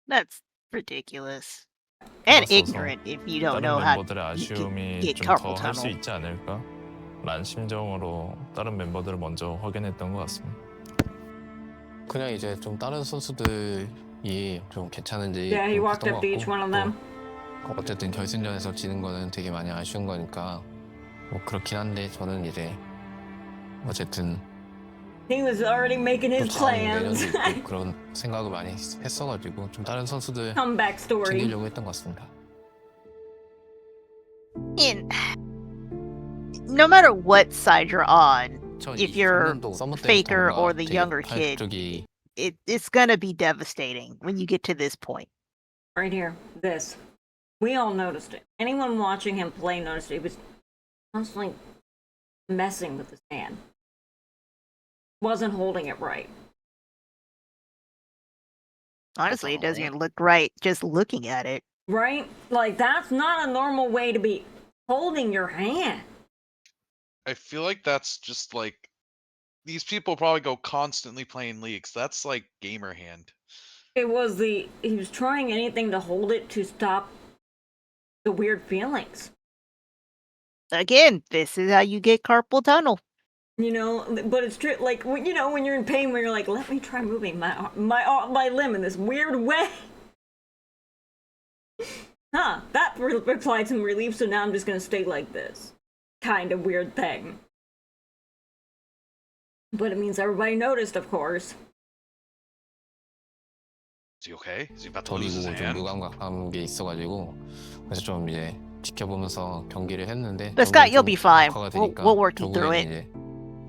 That's ridiculous. And 그렇소서 ignorant if you don't 다른 know how 멤버들의 아쉬움이 get 좀 carpal 더 할 수 tunnel. 있지 않을까? 라는 심정으로 다른 멤버들을 먼저 확인했던 것 같습니다. 그냥 이제 좀 다른 선수들이 좀 괜찮은지 Yeah, he 좀 walked 봤던 up 것 to each 같고, one of them. 또 어쨌든 결승전에서 지는 거는 되게 많이 아쉬운 거니까 뭐 그렇긴 한데 저는 이제 어쨌든 He was already making 또 his 다음 plans. 내년도 있고 그런 생각을 많이 했어가지고 좀 다른 선수들 Comeback story. 챙기려고 했던 것 같습니다. And no matter what side you're on, if you're 2023년도 서머 Faker or 때부터가 the 되게 younger kid, 파격적이 it's gonna be devastating when you get to this point. Right here, this. We all noticed it. Anyone watching him play noticed it. He was constantly messing with his hand. Wasn't holding it right. Honestly, it doesn't even look right just looking at it. Right? Like, that's not a normal way to be holding your hand. I feel like that's just like these people probably go constantly playing leagues. That's like gamer hand. He was trying anything to hold it to stop the weird feelings. Again, this is how you get carpal tunnel. You know, but it's true. Like, you know, when you're in pain, when you're like, let me try moving my limb in this weird way. Huh, that replied some relief, so now I'm just gonna stay like this. Kind of weird thing. But it means everybody noticed, of course. Is he okay? Is he about to lose his 저리고 좀 hand? 무감각한 게 있어가지고 그래서 좀 이제 지켜보면서 경기를 했는데 But Scott, 결국엔 you'll 좀 be fine. 악화가 We'll, 되니까 we'll work you through 결국에는 it. 이제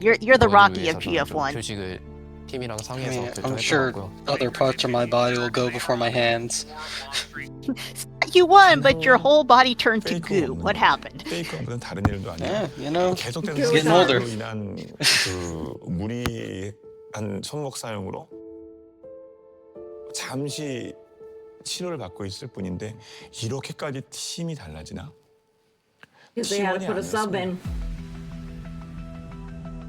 You're the 그거를 Rocky of 위해서는 좀 GF1. 휴식을 팀이랑 상의해서 I'm 결정했던 sure 것 같고요. other parts of my body will go before my hands. You won, but your whole body turned to goo. What happened? 페이크가 무슨 다른 일도 아니야. Yeah, you know, 계속되는 he's getting older. 스트레스로 인한 그 무리한 손목 사용으로 잠시 치료를 받고 있을 뿐인데 이렇게까지 팀이 달라지나? Because they had to put a sub in.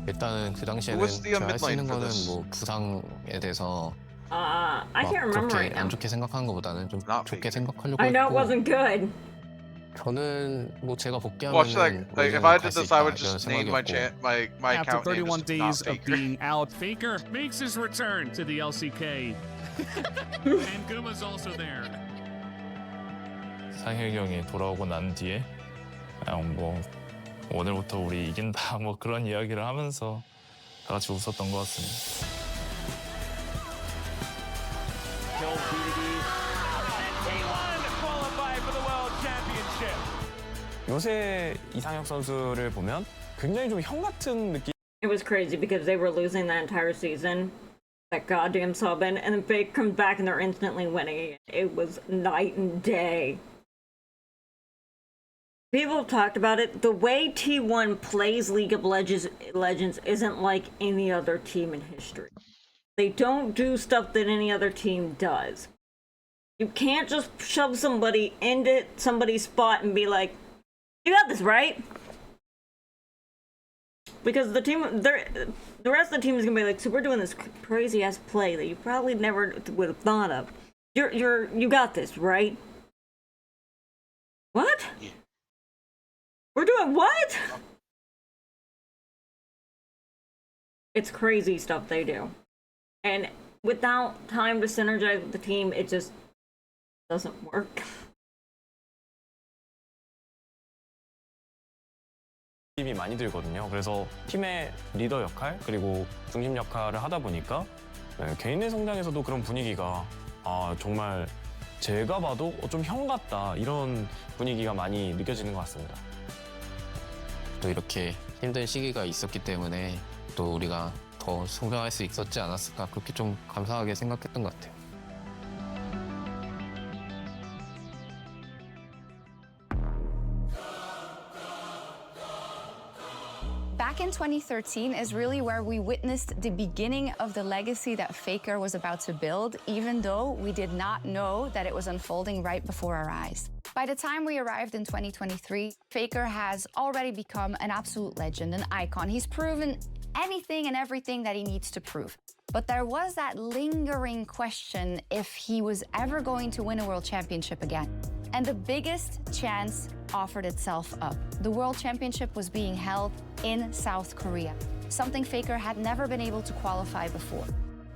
일단은 그 당시에는 was the 제가 할 수 mid 있는 lane for 거는 this? 뭐 부상에 대해서 I 막 can't remember 그렇게 right now. 안 좋게 생각하는 것보다는 좀 좋게 생각하려고 I know it 했고 wasn't good. 저는 뭐 제가 Watch that. 복귀하면은 Like, if I did 갈수 this, I would 있다 이런 just name my 생각이었고 my After account name 31 is days not of Faker. being out, Faker makes his return to the LCK. And Guma's also there. 상혜경이 돌아오고 난 뒤에 그냥 뭐 오늘부터 우리 이긴다 뭐 그런 이야기를 하면서 다 같이 웃었던 것 같습니다. Kill BDD. And T1 to qualify for the World Championship. 요새 이상혁 선수를 보면 굉장히 좀 형 같은 느낌. It was crazy because they were losing that entire season. That goddamn sub in, and then Fake comes back and they're instantly winning. It was night and day. People have talked about it. The way T1 plays League of Legends isn't like any other team in history. They don't do stuff that any other team does. You can't just shove somebody into somebody's spot and be like, you got this, right? Because the rest of the team is gonna be like, so we're doing this crazy ass play that you probably never would have thought of. You got this, right? What? Yeah. We're doing what? It's crazy stuff they do. And without time to synergize with the team, it just doesn't work. 힘이 많이 들거든요. 그래서 팀의 리더 역할 그리고 중심 역할을 하다 보니까 개인의 성장에서도 그런 분위기가 정말 제가 봐도 좀 형 같다 이런 분위기가 많이 느껴지는 것 같습니다. 또 이렇게 힘든 시기가 있었기 때문에 또 우리가 더 성장할 수 있었지 않았을까 그렇게 좀 감사하게 생각했던 것 같아요. Back in 2013 is really where we witnessed the beginning of the legacy that Faker was about to build, even though we did not know that it was unfolding right before our eyes. By the time we arrived in 2023, Faker has already become an absolute legend, an icon. He's proven anything and everything that he needs to prove. But there was that lingering question if he was ever going to win a world championship again. And the biggest chance offered itself up. The World Championship was being held in South Korea, something Faker had never been able to qualify before.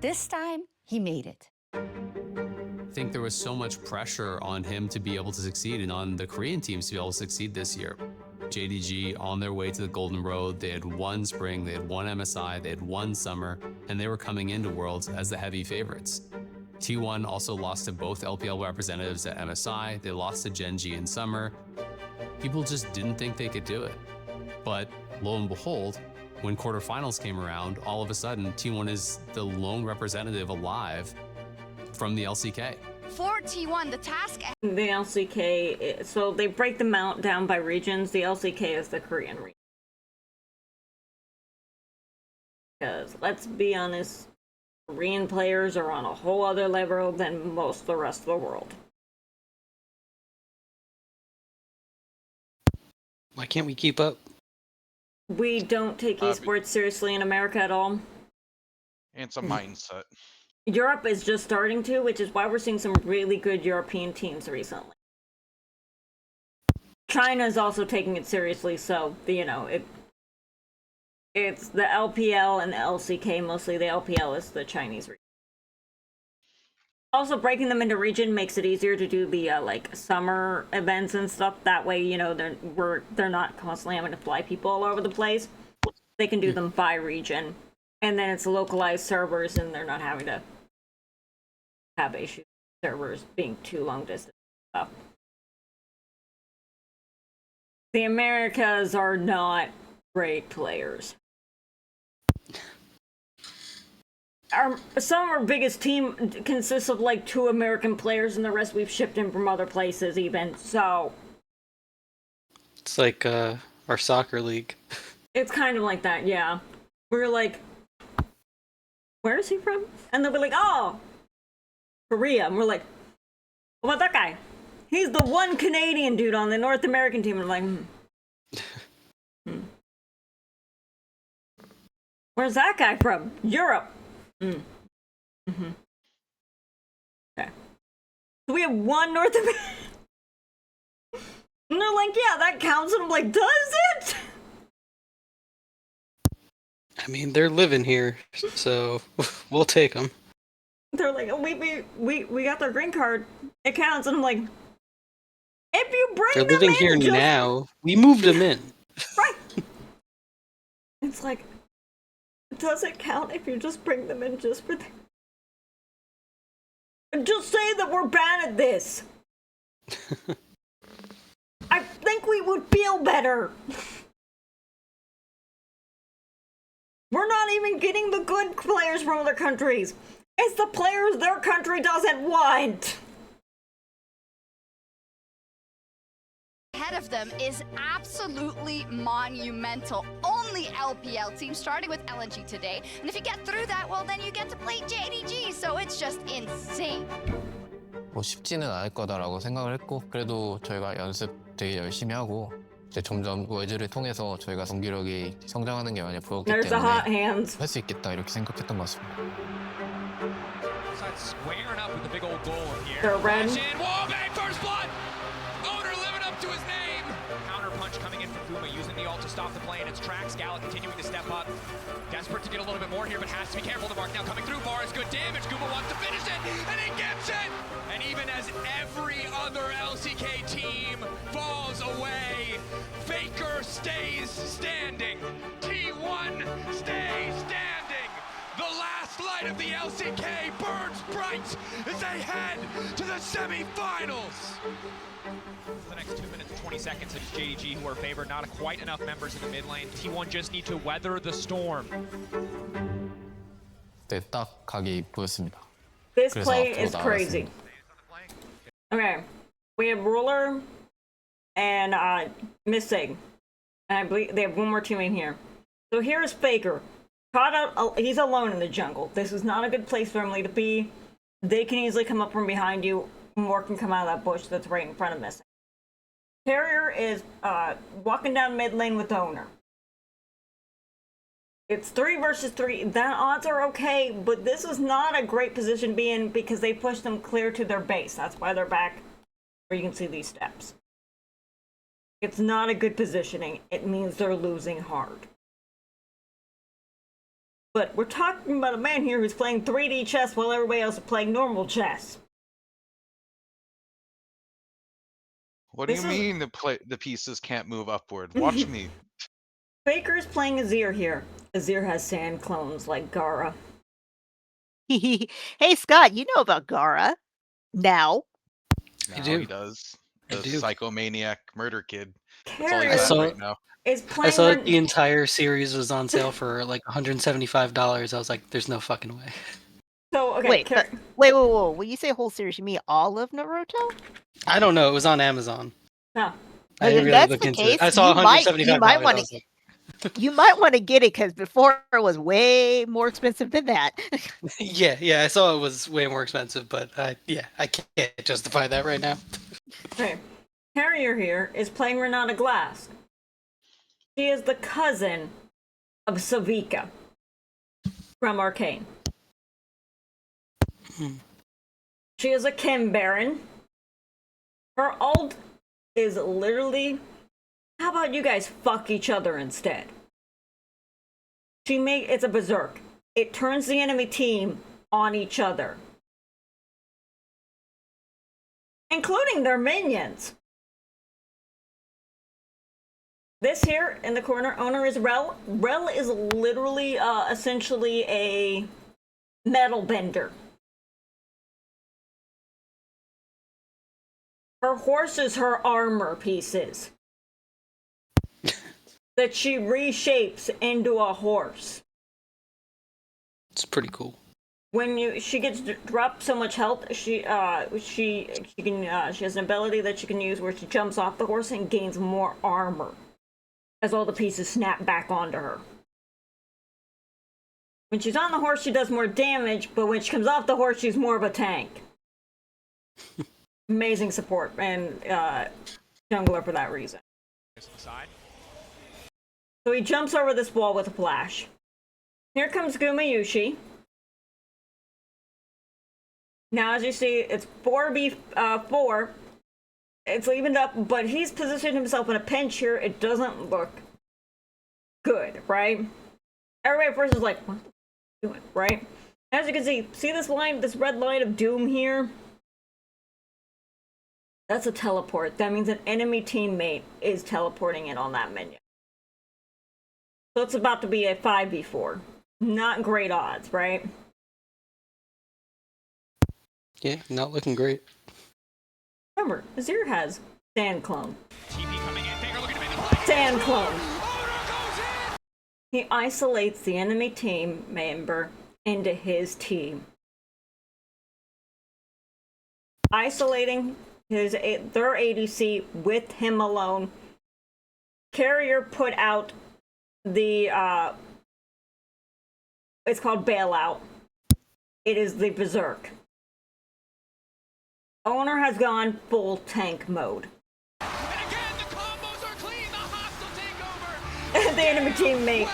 This time, he made it. I think there was so much pressure on him to be able to succeed and on the Korean teams to be able to succeed this year. JDG on their way to the Golden Road, they had won spring, they had won MSI, they had won summer, and they were coming into Worlds as the heavy favorites. T1 also lost to both LPL representatives at MSI. They lost to Gen G in summer. People just didn't think they could do it. But lo and behold, when quarterfinals came around, all of a sudden, T1 is the lone representative alive from the LCK. For T1, the task The LCK, so they break them out down by regions. The LCK is the Korean region. Because let's be honest, Korean players are on a whole other level than most of the rest of the world. Why can't we keep up? We don't take esports seriously in America at all. It's a mindset. Europe is just starting to, which is why we're seeing some really good European teams recently. China is also taking it seriously, so, you know, it's the LPL and the LCK, mostly the LPL is the Chinese region. Also, breaking them into region makes it easier to do the like summer events and stuff. That way, you know, they're not constantly having to fly people all over the place. They can do them by region, and then it's localized servers, and they're not having to have issues with servers being too long distance stuff. The Americas are not great players. Some of our biggest team consists of like 2 American players, and the rest we've shipped in from other places even, so... It's like our soccer league. It's kind of like that, yeah. We're like, where is he from? And they'll be like, oh, Korea. And we're like, what about that guy? He's the one Canadian dude on the North American team. And I'm like, Where's that guy from? Europe. Okay. So we have one North American. And they're like, yeah, that counts. And I'm like, does it? I mean, they're living here, so we'll take them. They're like, oh, we got their green card. It counts. And I'm like, if you bring They're them living in here just... now. We moved them in. Right. It's like, does it count if you just bring them in just for just say that we're bad at this. I think we would feel better. We're not even getting the good players from other countries. It's the players their country doesn't want. Ahead of them is absolutely monumental. Only LPL team starting with LNG today. And if you get through that, well, then you get to play JDG. So it's just insane. 뭐 쉽지는 않을 거다라고 생각을 했고 그래도 저희가 연습 되게 열심히 하고 이제 점점 월즈를 통해서 저희가 경기력이 성장하는 게 많이 보였기 때문에 할 수 있겠다 이렇게 생각했던 것 같습니다. Squaring up with the big old goal here. They're red. Wallbang, first blood! Owner living up to his name! Counter punch coming in from Fuma, using the ult to stop the play, and it's Trax. Gala continuing to step up. Desperate to get a little bit more here, but has to be careful. The mark now coming through. Bar is good damage. Guma wants to finish it, and he gets it! And even as every other LCK team falls away, Faker stays standing. T1 stays standing. The last light of the LCK burns bright as they head to the semifinals. For the next 2 minutes and 20 seconds, it's JDG who are favored. Not quite enough members in the mid lane. T1 just need to weather the storm. 네, 딱 각이 보였습니다. This 그래서 play 앞으로 is crazy. 나아갔습니다. Okay, we have Ruler and Miss Sig. And I believe they have one more team in here. So here's Faker. Caught out, he's alone in the jungle. This is not a good place for Emily to be. They can easily come up from behind you. More can come out of that bush that's right in front of Missing. Carrier is walking down mid lane with the owner. It's 3 versus 3. That odds are okay, but this is not a great position to be in because they pushed them clear to their base. That's why they're back where you can see these steps. It's not a good positioning. It means they're losing hard. But we're talking about a man here who's playing 3D chess while everybody else is playing normal chess. What do you mean the pieces can't move upward? Watch me. Faker's playing Azir here. Azir has sand clones like Gara. Hey, Scott, you know about Gara. Now. Now he does. The psychomaniac murder kid. That's all he Carrier does saw- right now. is I playing. saw the entire series was on sale for like $175. I was like, there's no fucking way. So, okay. Wait, wait. When you say whole series, you mean all of Naruto? I don't know. It was on Amazon. No. I didn't If really that's look the into case, it. I saw $175. you might I want was to. like, You might want to get it because before it was way more expensive than that. yeah, I saw it was way more expensive, but I can't justify that right now. Okay. Carrier here is playing Renata Glass. She is the cousin of Savika from Arcane. She is a Kim Baron. Her ult is literally, how about you guys fuck each other instead? It's a berserk. It turns the enemy team on each other, including their minions. This here in the corner owner is Rel. Rel is literally essentially a metal bender. Her horse is her armor pieces that she reshapes into a horse. It's pretty cool. When she gets dropped so much health, she has an ability that she can use where she jumps off the horse and gains more armor as all the pieces snap back onto her. When she's on the horse, she does more damage, but when she comes off the horse, she's more of a tank. Amazing support and jungler for that reason. So he jumps over this wall with a flash. Here comes Gumayushi. Now, as you see, it's 4v4. It's evened up, but he's positioned himself in a pinch here. It doesn't look good, right? Everybody at first is like, what are you doing, right? As you can see this line, this red line of doom here? That's a teleport. That means an enemy teammate is teleporting in on that minion. So it's about to be a 5v4. Not great odds, right? Yeah, not looking great. Remember, Azir has Sand Clone. Sand Clone. He isolates the enemy team member into his team. Isolating their ADC with him alone. Carrier put out the it's called Bailout. It is the Berserk. Owner has gone full tank mode. And again, the combos are clean. The hostile takeover. The enemy teammate.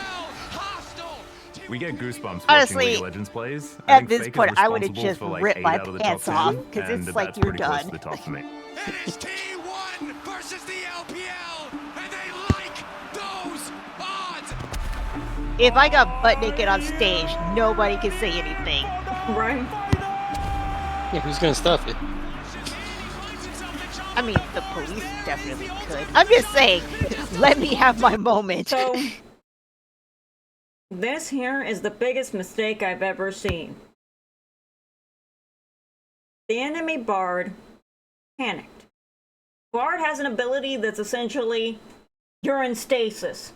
We get goosebumps Honestly, watching League of Legends plays. At think this Fake is point, I would have responsible just for, like, ripped 8 my out of the pants top off 10, because and it's like that's you're pretty close done. to the top for me. It's T1 versus the LPL, and they like those odds. If I got butt naked on stage, nobody can say anything. Right? Yeah, who's gonna stop it? I mean, the police definitely could. I'm just saying, let me have my moment. So, This here is the biggest mistake I've ever seen. The enemy Bard panicked. Bard has an ability that's essentially you're in stasis.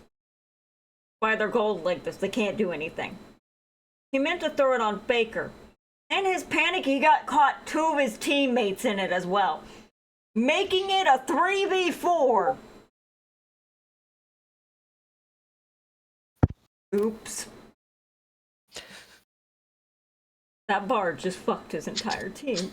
Why they're gold like this, they can't do anything. He meant to throw it on Faker. In his panic, he got caught 2 of his teammates in it as well, making it a 3v4. Oops. That Bard just fucked his entire team.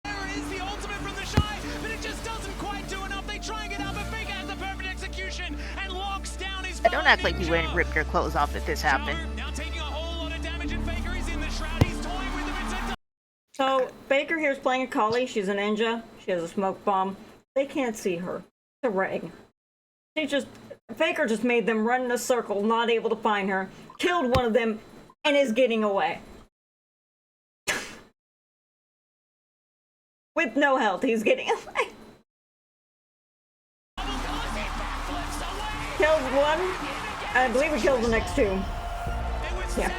There it is, the ultimate from the Shy, but it just doesn't quite do enough. They try and get out, but Faker has the perfect execution and locks down his. Don't act like you wouldn't rip your clothes off if this happened. Now taking a whole lot of damage, and Faker is in the shroud. He's toying with the Vincent. So, Baker here is playing Akali. She's a ninja. She has a smoke bomb. They can't see her. It's a reg. Faker just made them run in a circle, not able to find her. Killed one of them, and is getting away. With no health, he's getting away. Killed one. I believe he killed the next 2. Yeah.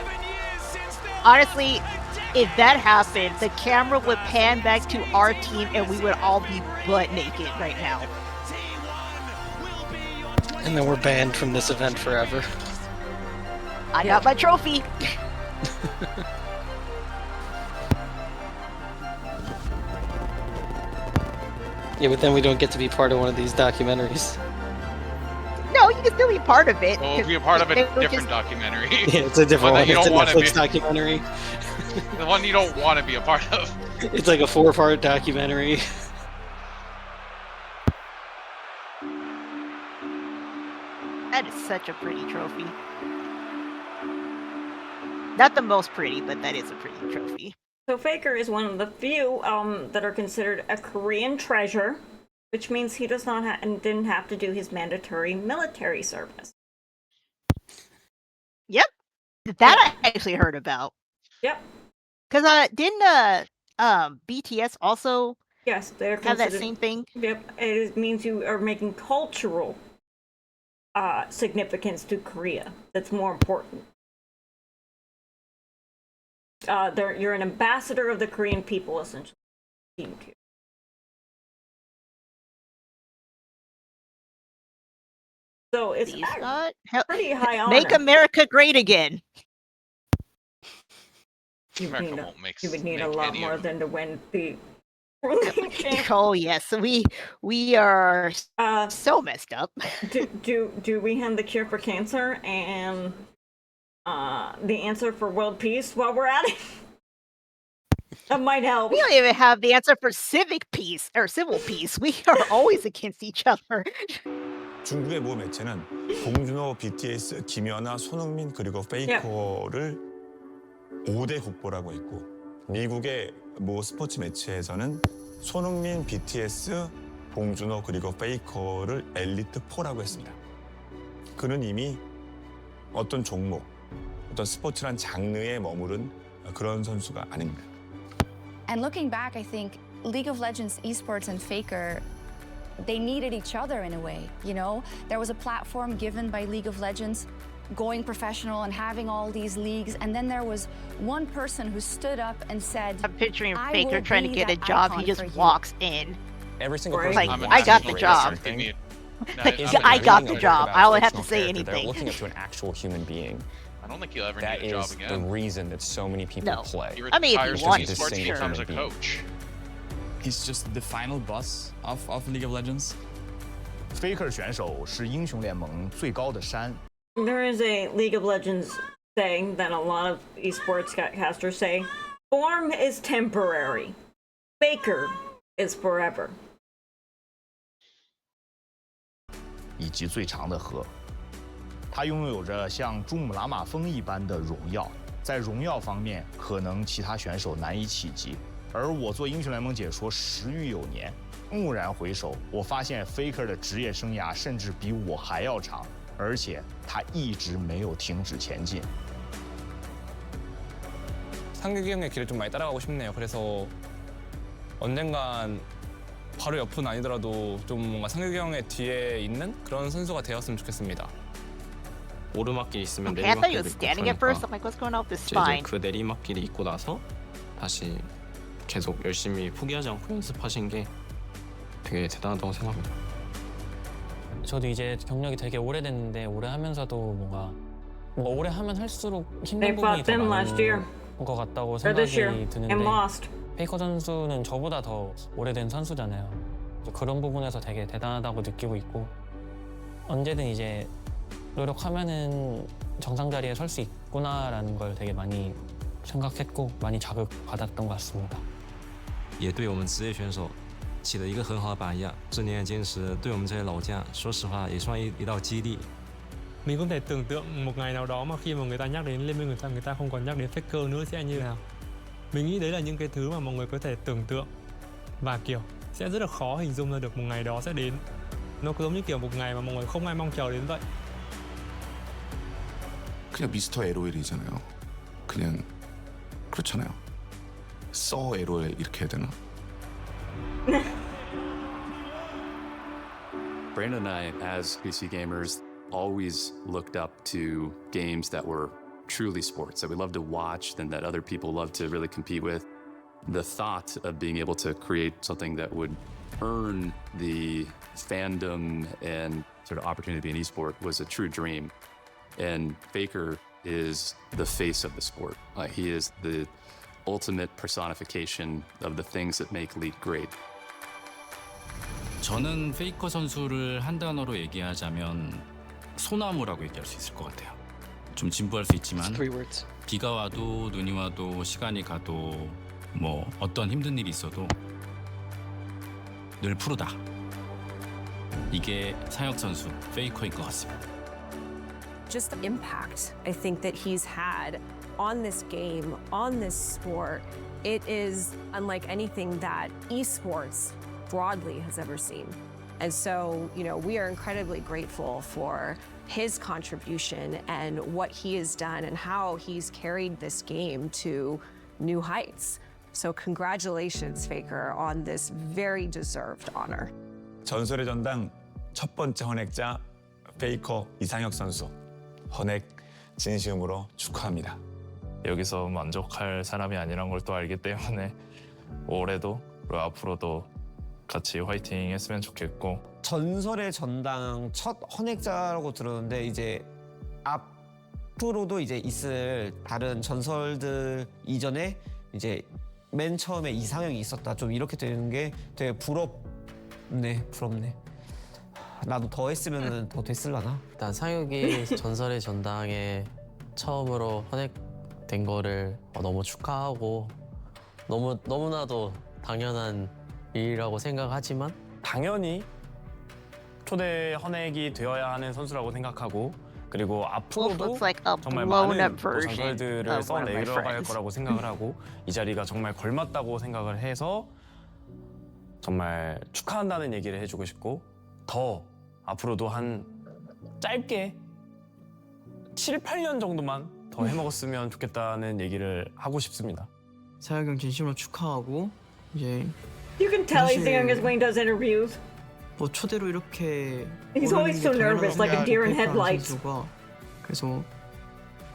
Honestly, if that happened, the camera would pan back to our team and we would all be butt naked right now. And then we're banned from this event forever. I got my trophy. Yeah, but then we don't get to be part of one of these documentaries. No, you can still be part of it. Well, be a part of a different documentary. Yeah, it's a different one. You It's a don't want to Netflix be. documentary. The one you don't want to be a part of. It's like a 4-part documentary. That is such a pretty trophy. Not the most pretty, but that is a pretty trophy. So Faker is one of the few that are considered a Korean treasure, which means he does not and didn't have to do his mandatory military service. Yep, that I actually heard about. Yep. Because didn't BTS also Yes, they're have that considered- same thing? Yep, it means you are making cultural significance to Korea. That's more important. You're an ambassador of the Korean people, essentially. Team Q. So it's pretty high honor. Make America great again. You would need a lot more than to win the. Oh yes, we are so messed up. Do we have the cure for cancer and the answer for world peace while we're at it? That might help. We don't even have the answer for civic peace or civil peace. We are always against each other. 중국의 모 매체는 봉준호, BTS, 김연아, 손흥민 그리고 페이커를 5대 국보라고 했고 미국의 모 스포츠 매체에서는 손흥민, BTS, 봉준호 그리고 페이커를 엘리트 4라고 했습니다. 그는 이미 어떤 종목, 어떤 스포츠란 장르에 머무른 그런 선수가 아닙니다. And looking back, I think League of Legends esports and Faker, they needed each other in a way, you know? There was a platform given by League of Legends going professional and having all these leagues, and then there was one person who stood up and said, I'm picturing I Faker will trying to be get a that job. icon He just for you." walks in. Every single Right. person. Like, I got the job. I got the job. I don't have to say They're anything. looking up to an actual human being. I don't think you'll ever That need a job is the again. reason that so many people No. play. He I mean, if retires you from want esports, to, he sure. becomes a coach. He's just the final boss of League of Legends. Faker 选手是英雄联盟最高的山。 There is a League of Legends saying that a lot of esports casters say, form is temporary, Faker is forever. 以及最长的河。他拥有着像珠穆朗玛峰一般的荣耀，在荣耀方面，可能其他选手难以企及。而我做英雄联盟解说10余有年，蓦然回首，我发现 Faker 的职业生涯甚至比我还要长，而且他一直没有停止前進。 상규기 형의 길을 좀 많이 따라가고 싶네요. 그래서 언젠간 바로 옆은 아니더라도 좀 뭔가 상규기 형의 뒤에 있는 그런 선수가 되었으면 좋겠습니다. 오르막길 있으면 Okay, I thought you 내리막길도 were 있고 standing at first. 그러니까 I'm like, what's going on with this 이제 spine? 그 내리막길이 있고 나서 다시 계속 열심히 포기하지 않고 연습하신 게 되게 대단하다고 생각합니다. 저도 이제 경력이 되게 오래됐는데 오래 하면서도 뭔가 오래 하면 할수록 힘든 They 부분이 fought 더 them last year. 많은 것 같다고 Or this year 생각이 드는데 and lost. 페이커 선수는 저보다 더 오래된 선수잖아요. 그런 부분에서 되게 대단하다고 느끼고 있고 언제든 이제 노력하면은 정상 자리에 설 수 있구나라는 걸 되게 많이 생각했고 많이 자극받았던 것 같습니다. 也对我们职业选手起了一个很好的榜样。这年的坚持对我们这些老将，说实话也算一道激励。 Mình không thể tưởng tượng một ngày nào đó mà khi mà người ta nhắc đến Liên minh người ta không còn nhắc đến Faker nữa sẽ như thế nào. Mình nghĩ đấy là những cái thứ mà mọi người có thể tưởng tượng và kiểu sẽ rất là khó hình dung ra được một ngày đó sẽ đến. Nó giống như kiểu một ngày mà mọi người không ai mong chờ đến vậy. 그냥 미스터 LOL이잖아요. 그냥 그렇잖아요. 써 LOL 이렇게 해야 되나? Brandon and I, as PC gamers, always looked up to games that were truly sports, that we love to watch and that other people love to really compete with. The thought of being able to create something that would earn the fandom and sort of opportunity to be an esport was a true dream. And Faker is the face of the sport. He is the ultimate personification of the things that make League great. 저는 페이커 선수를 한 단어로 얘기하자면 소나무라고 얘기할 수 있을 것 같아요. 좀 진부할 수 있지만 비가 와도 눈이 와도 시간이 가도 뭐 어떤 힘든 일이 있어도 늘 푸르다. 이게 상혁 선수 페이커인 것 같습니다. Just the impact I think that he's had on this game, on this sport, it is unlike anything that esports broadly has ever seen. And so, you know, we are incredibly grateful for his contribution and what he has done and how he's carried this game to new heights. So congratulations, Faker, on this very deserved honor. 전설의 전당 첫 번째 헌액자 페이커 이상혁 선수. 헌액 진심으로 축하합니다. 여기서 만족할 사람이 아니란 걸 또 알기 때문에 올해도 그리고 앞으로도 같이 화이팅 했으면 좋겠고 전설의 전당 첫 헌액자라고 들었는데 이제 앞으로도 이제 있을 다른 전설들 이전에 이제 맨 처음에 이상형이 있었다 좀 이렇게 되는 게 되게 부럽네. 나도 더 했으면 더 됐을라나? 일단 상혁이 전설의 전당에 처음으로 헌액된 거를 너무 축하하고 너무나도 당연한 일이라고 생각하지만 당연히 초대 헌액이 되어야 하는 선수라고 생각하고 그리고 앞으로도 looks like a 정말 blown 많은 up version 전설들을 of one of my 써내려갈 friends. 거라고 생각을 하고 이 자리가 정말 걸맞다고 생각을 해서 정말 축하한다는 얘기를 해주고 싶고 더 앞으로도 한 짧게 7, 8년 정도만 더 해먹었으면 좋겠다는 얘기를 하고 싶습니다. 사혁 형 진심으로 축하하고 이제 You can tell he's the youngest when he does interviews. 뭐 초대로 이렇게 He's always so nervous, like a deer in headlights. 선수가 그래서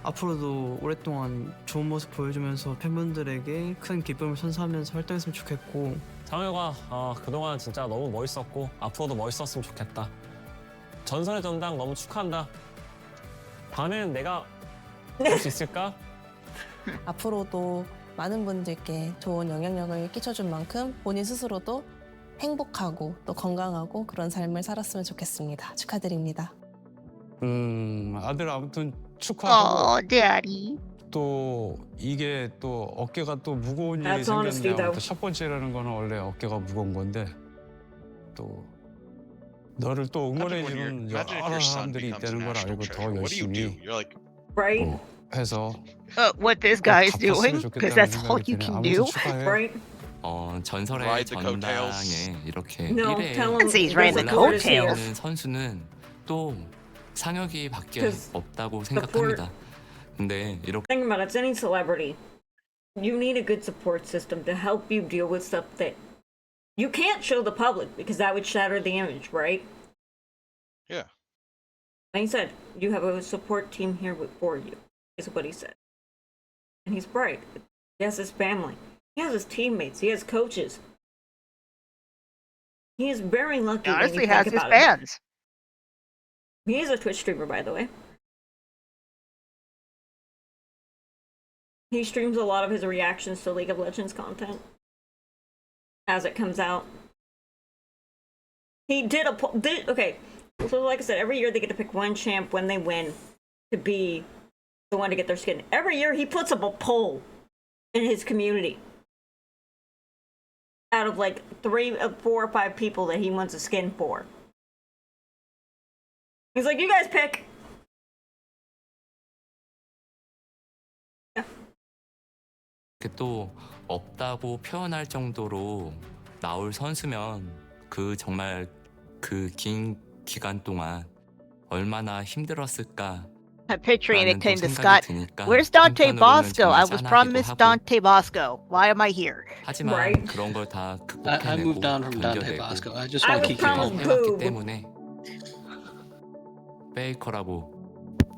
앞으로도 오랫동안 좋은 모습 보여주면서 팬분들에게 큰 기쁨을 선사하면서 활동했으면 좋겠고 상혁아 그동안 진짜 너무 멋있었고 앞으로도 멋있었으면 좋겠다. 전설의 전당 너무 축하한다. 다음에는 내가 할 수 있을까? 앞으로도 많은 분들께 좋은 영향력을 끼쳐준 만큼 본인 스스로도 행복하고 또 건강하고 그런 삶을 살았으면 좋겠습니다. 축하드립니다. 아들 아무튼 축하하고 Daddy. 또 이게 또 어깨가 또 무거운 일이 That's honesty, 생겼네요. though. 첫 번째라는 거는 원래 어깨가 무거운 건데 또 너를 또 응원해주는 Imagine if 여러 your son 사람들이 becomes a 있다는 걸 national 알고 treasure. 더 What do you do? 열심히 You're like, Right? 해서 What this guy is doing, because that's all you can do. Right? 전설의 Ride the coattails. 전당에 이렇게 No, 1회 tell him I'd say he's riding the coattails. 올라가는 선수는 또 상혁이밖에 'Cause 없다고 the 생각합니다. 근데 이렇게 Think about it, it's any celebrity. You need a good support system to help you deal with stuff that you can't show the public because that would shatter the image, right? yeah. And he said, "You have a support team here for you," is what he said. And he's right. He has his family. He has his teammates. He has coaches. He is very lucky. He when you honestly think has his about it. fans. He is a Twitch streamer, by the way. He streams a lot of his reactions to League of Legends content as it comes out. He did okay. So like I said, every year they get to pick one champ when they win to be the one to get their skin. Every year he puts up a poll in his community out of like 3, 4, or 5 people that he wants a skin for. He's like, "You guys pick." 또 없다고 표현할 정도로 나올 선수면 그 정말 그 긴 기간 동안 얼마나 힘들었을까. I'm picturing it 라는 came 또 to 생각이 Scott. 드니까 Where's Dante 한편으로는 Bosco? 정말 I was 짠하기도 promised 하고. Dante Bosco. Why am I here? 하지만 그런 걸 다 I moved 극복해내고 on from Dante 견뎌내고 Bosco. I just want to keep going. 해왔기 때문에 페이커라고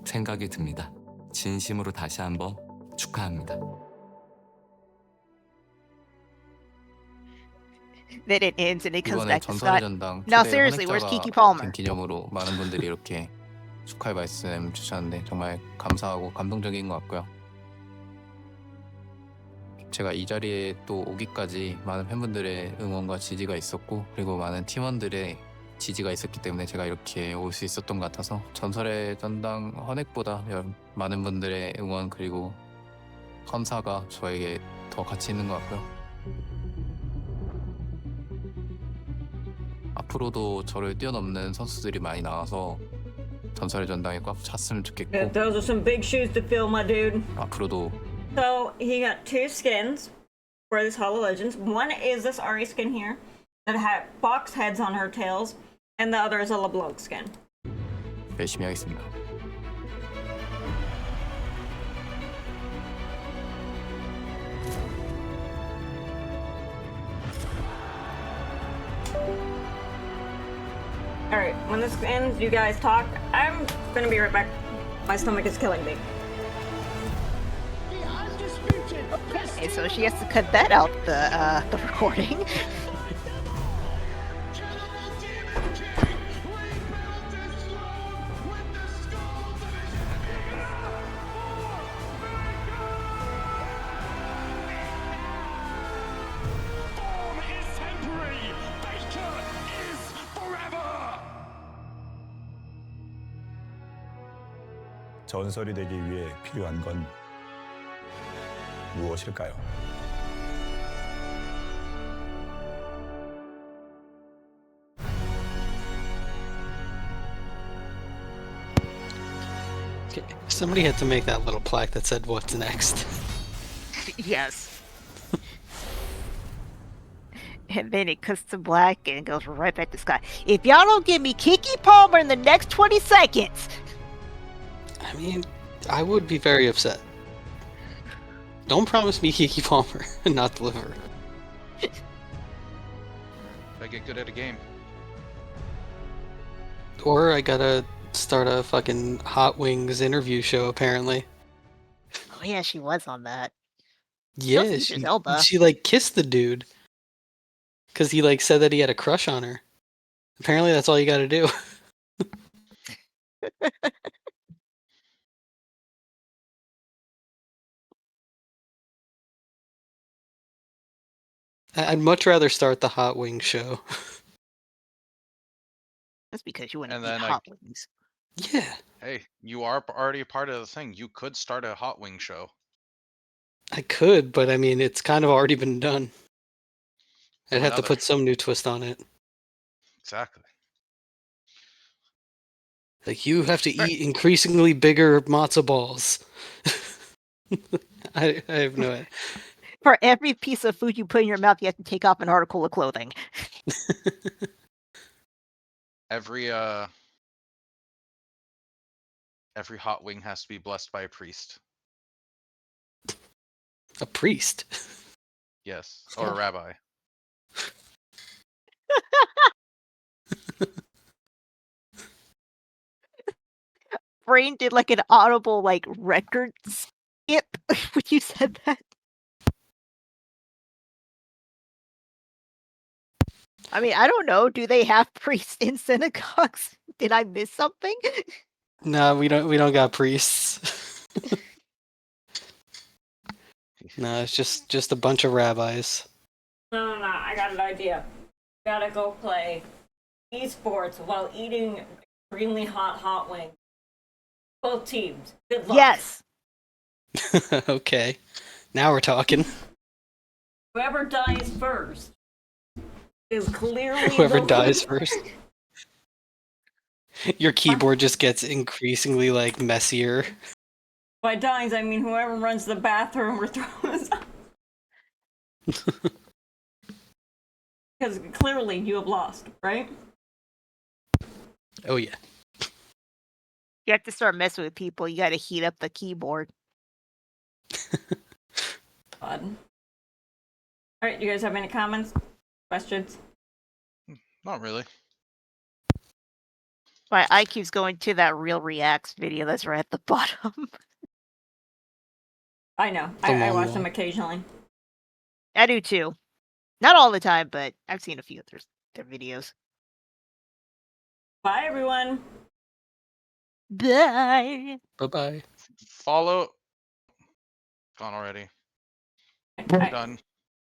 생각이 듭니다. 진심으로 다시 한번 축하합니다. Then it ends and it comes 이번에 back to 전설의 Scott. 전당 Now 초대 seriously, where's 헌액자가 Kiki Palmer? 된 기념으로 많은 분들이 이렇게 축하의 말씀 주셨는데 정말 감사하고 감동적인 것 같고요. 제가 이 자리에 또 오기까지 많은 팬분들의 응원과 지지가 있었고 그리고 많은 팀원들의 지지가 있었기 때문에 제가 이렇게 올 수 있었던 것 같아서 전설의 전당 헌액보다 많은 분들의 응원 그리고 감사가 저에게 더 가치 있는 것 같고요. 앞으로도 저를 뛰어넘는 선수들이 많이 나와서 전설의 전당에 꽉 찼으면 좋겠고 Yeah, those are some big shoes to fill, my dude. 앞으로도 So he got 2 skins for this Hollow Legends. One is this Ari skin here that had fox heads on her tails, and the other is a LeBlanc skin. 열심히 하겠습니다. Alright, when this ends, you guys talk. I'm gonna be right back. My stomach is killing me. Okay, so she has to cut that out the recording. 전설이 되기 위해 필요한 건 무엇일까요? Somebody had to make that little plaque that said "What's next." Yes. And then it cuts to black and goes right back to Scott. If y'all don't give me Kiki Palmer in the next 20 seconds. I mean, I would be very upset. Don't promise me Kiki Palmer and not deliver. I get good at a game. Or I gotta start a fucking Hot Wings interview show, apparently. Oh yeah, she was on that. Yeah, Idris Elba. she like kissed the dude. Because he like said that he had a crush on her. Apparently that's all you gotta do. I'd much rather start the Hot Wings show. That's because you wouldn't And eat then hot wings. Yeah. Hey, you are already a part of the thing. You could start a hot wing show. I could, but I mean, it's kind of already been done. I'd have to Another. put some new twist on it. Exactly. Like, you have to eat increasingly bigger matzo balls. I have no idea. For every piece of food you put in your mouth, you have to take off an article of clothing. Every hot wing has to be blessed by a priest. A priest? Yes, or a rabbi. brain did like an audible like record skip when you said that. I mean, I don't know. Do they have priests in synagogues? Did I miss something? No, we don't got priests. No, it's just a bunch of rabbis. No, I got an idea. Gotta go play esports while eating extremely hot wings. Both teams. Good luck. Yes. Okay, now we're talking. Whoever dies first is clearly Whoever the dies loser. first. Your keyboard just gets increasingly like messier. By dies, I mean whoever runs the bathroom or throws up. Because clearly you have lost, right? Oh yeah. You have to start messing with people. You got to heat up the keyboard. Fun. All right, you guys have any comments, questions? Not really. My eye keeps going to that Real Reacts video that's right at the bottom. I know. The I long watch one. them occasionally. I do too. Not all the time, but I've seen a few of their videos. Bye, everyone. Bye. Bye-bye. Follow. Gone already. Bye. Done.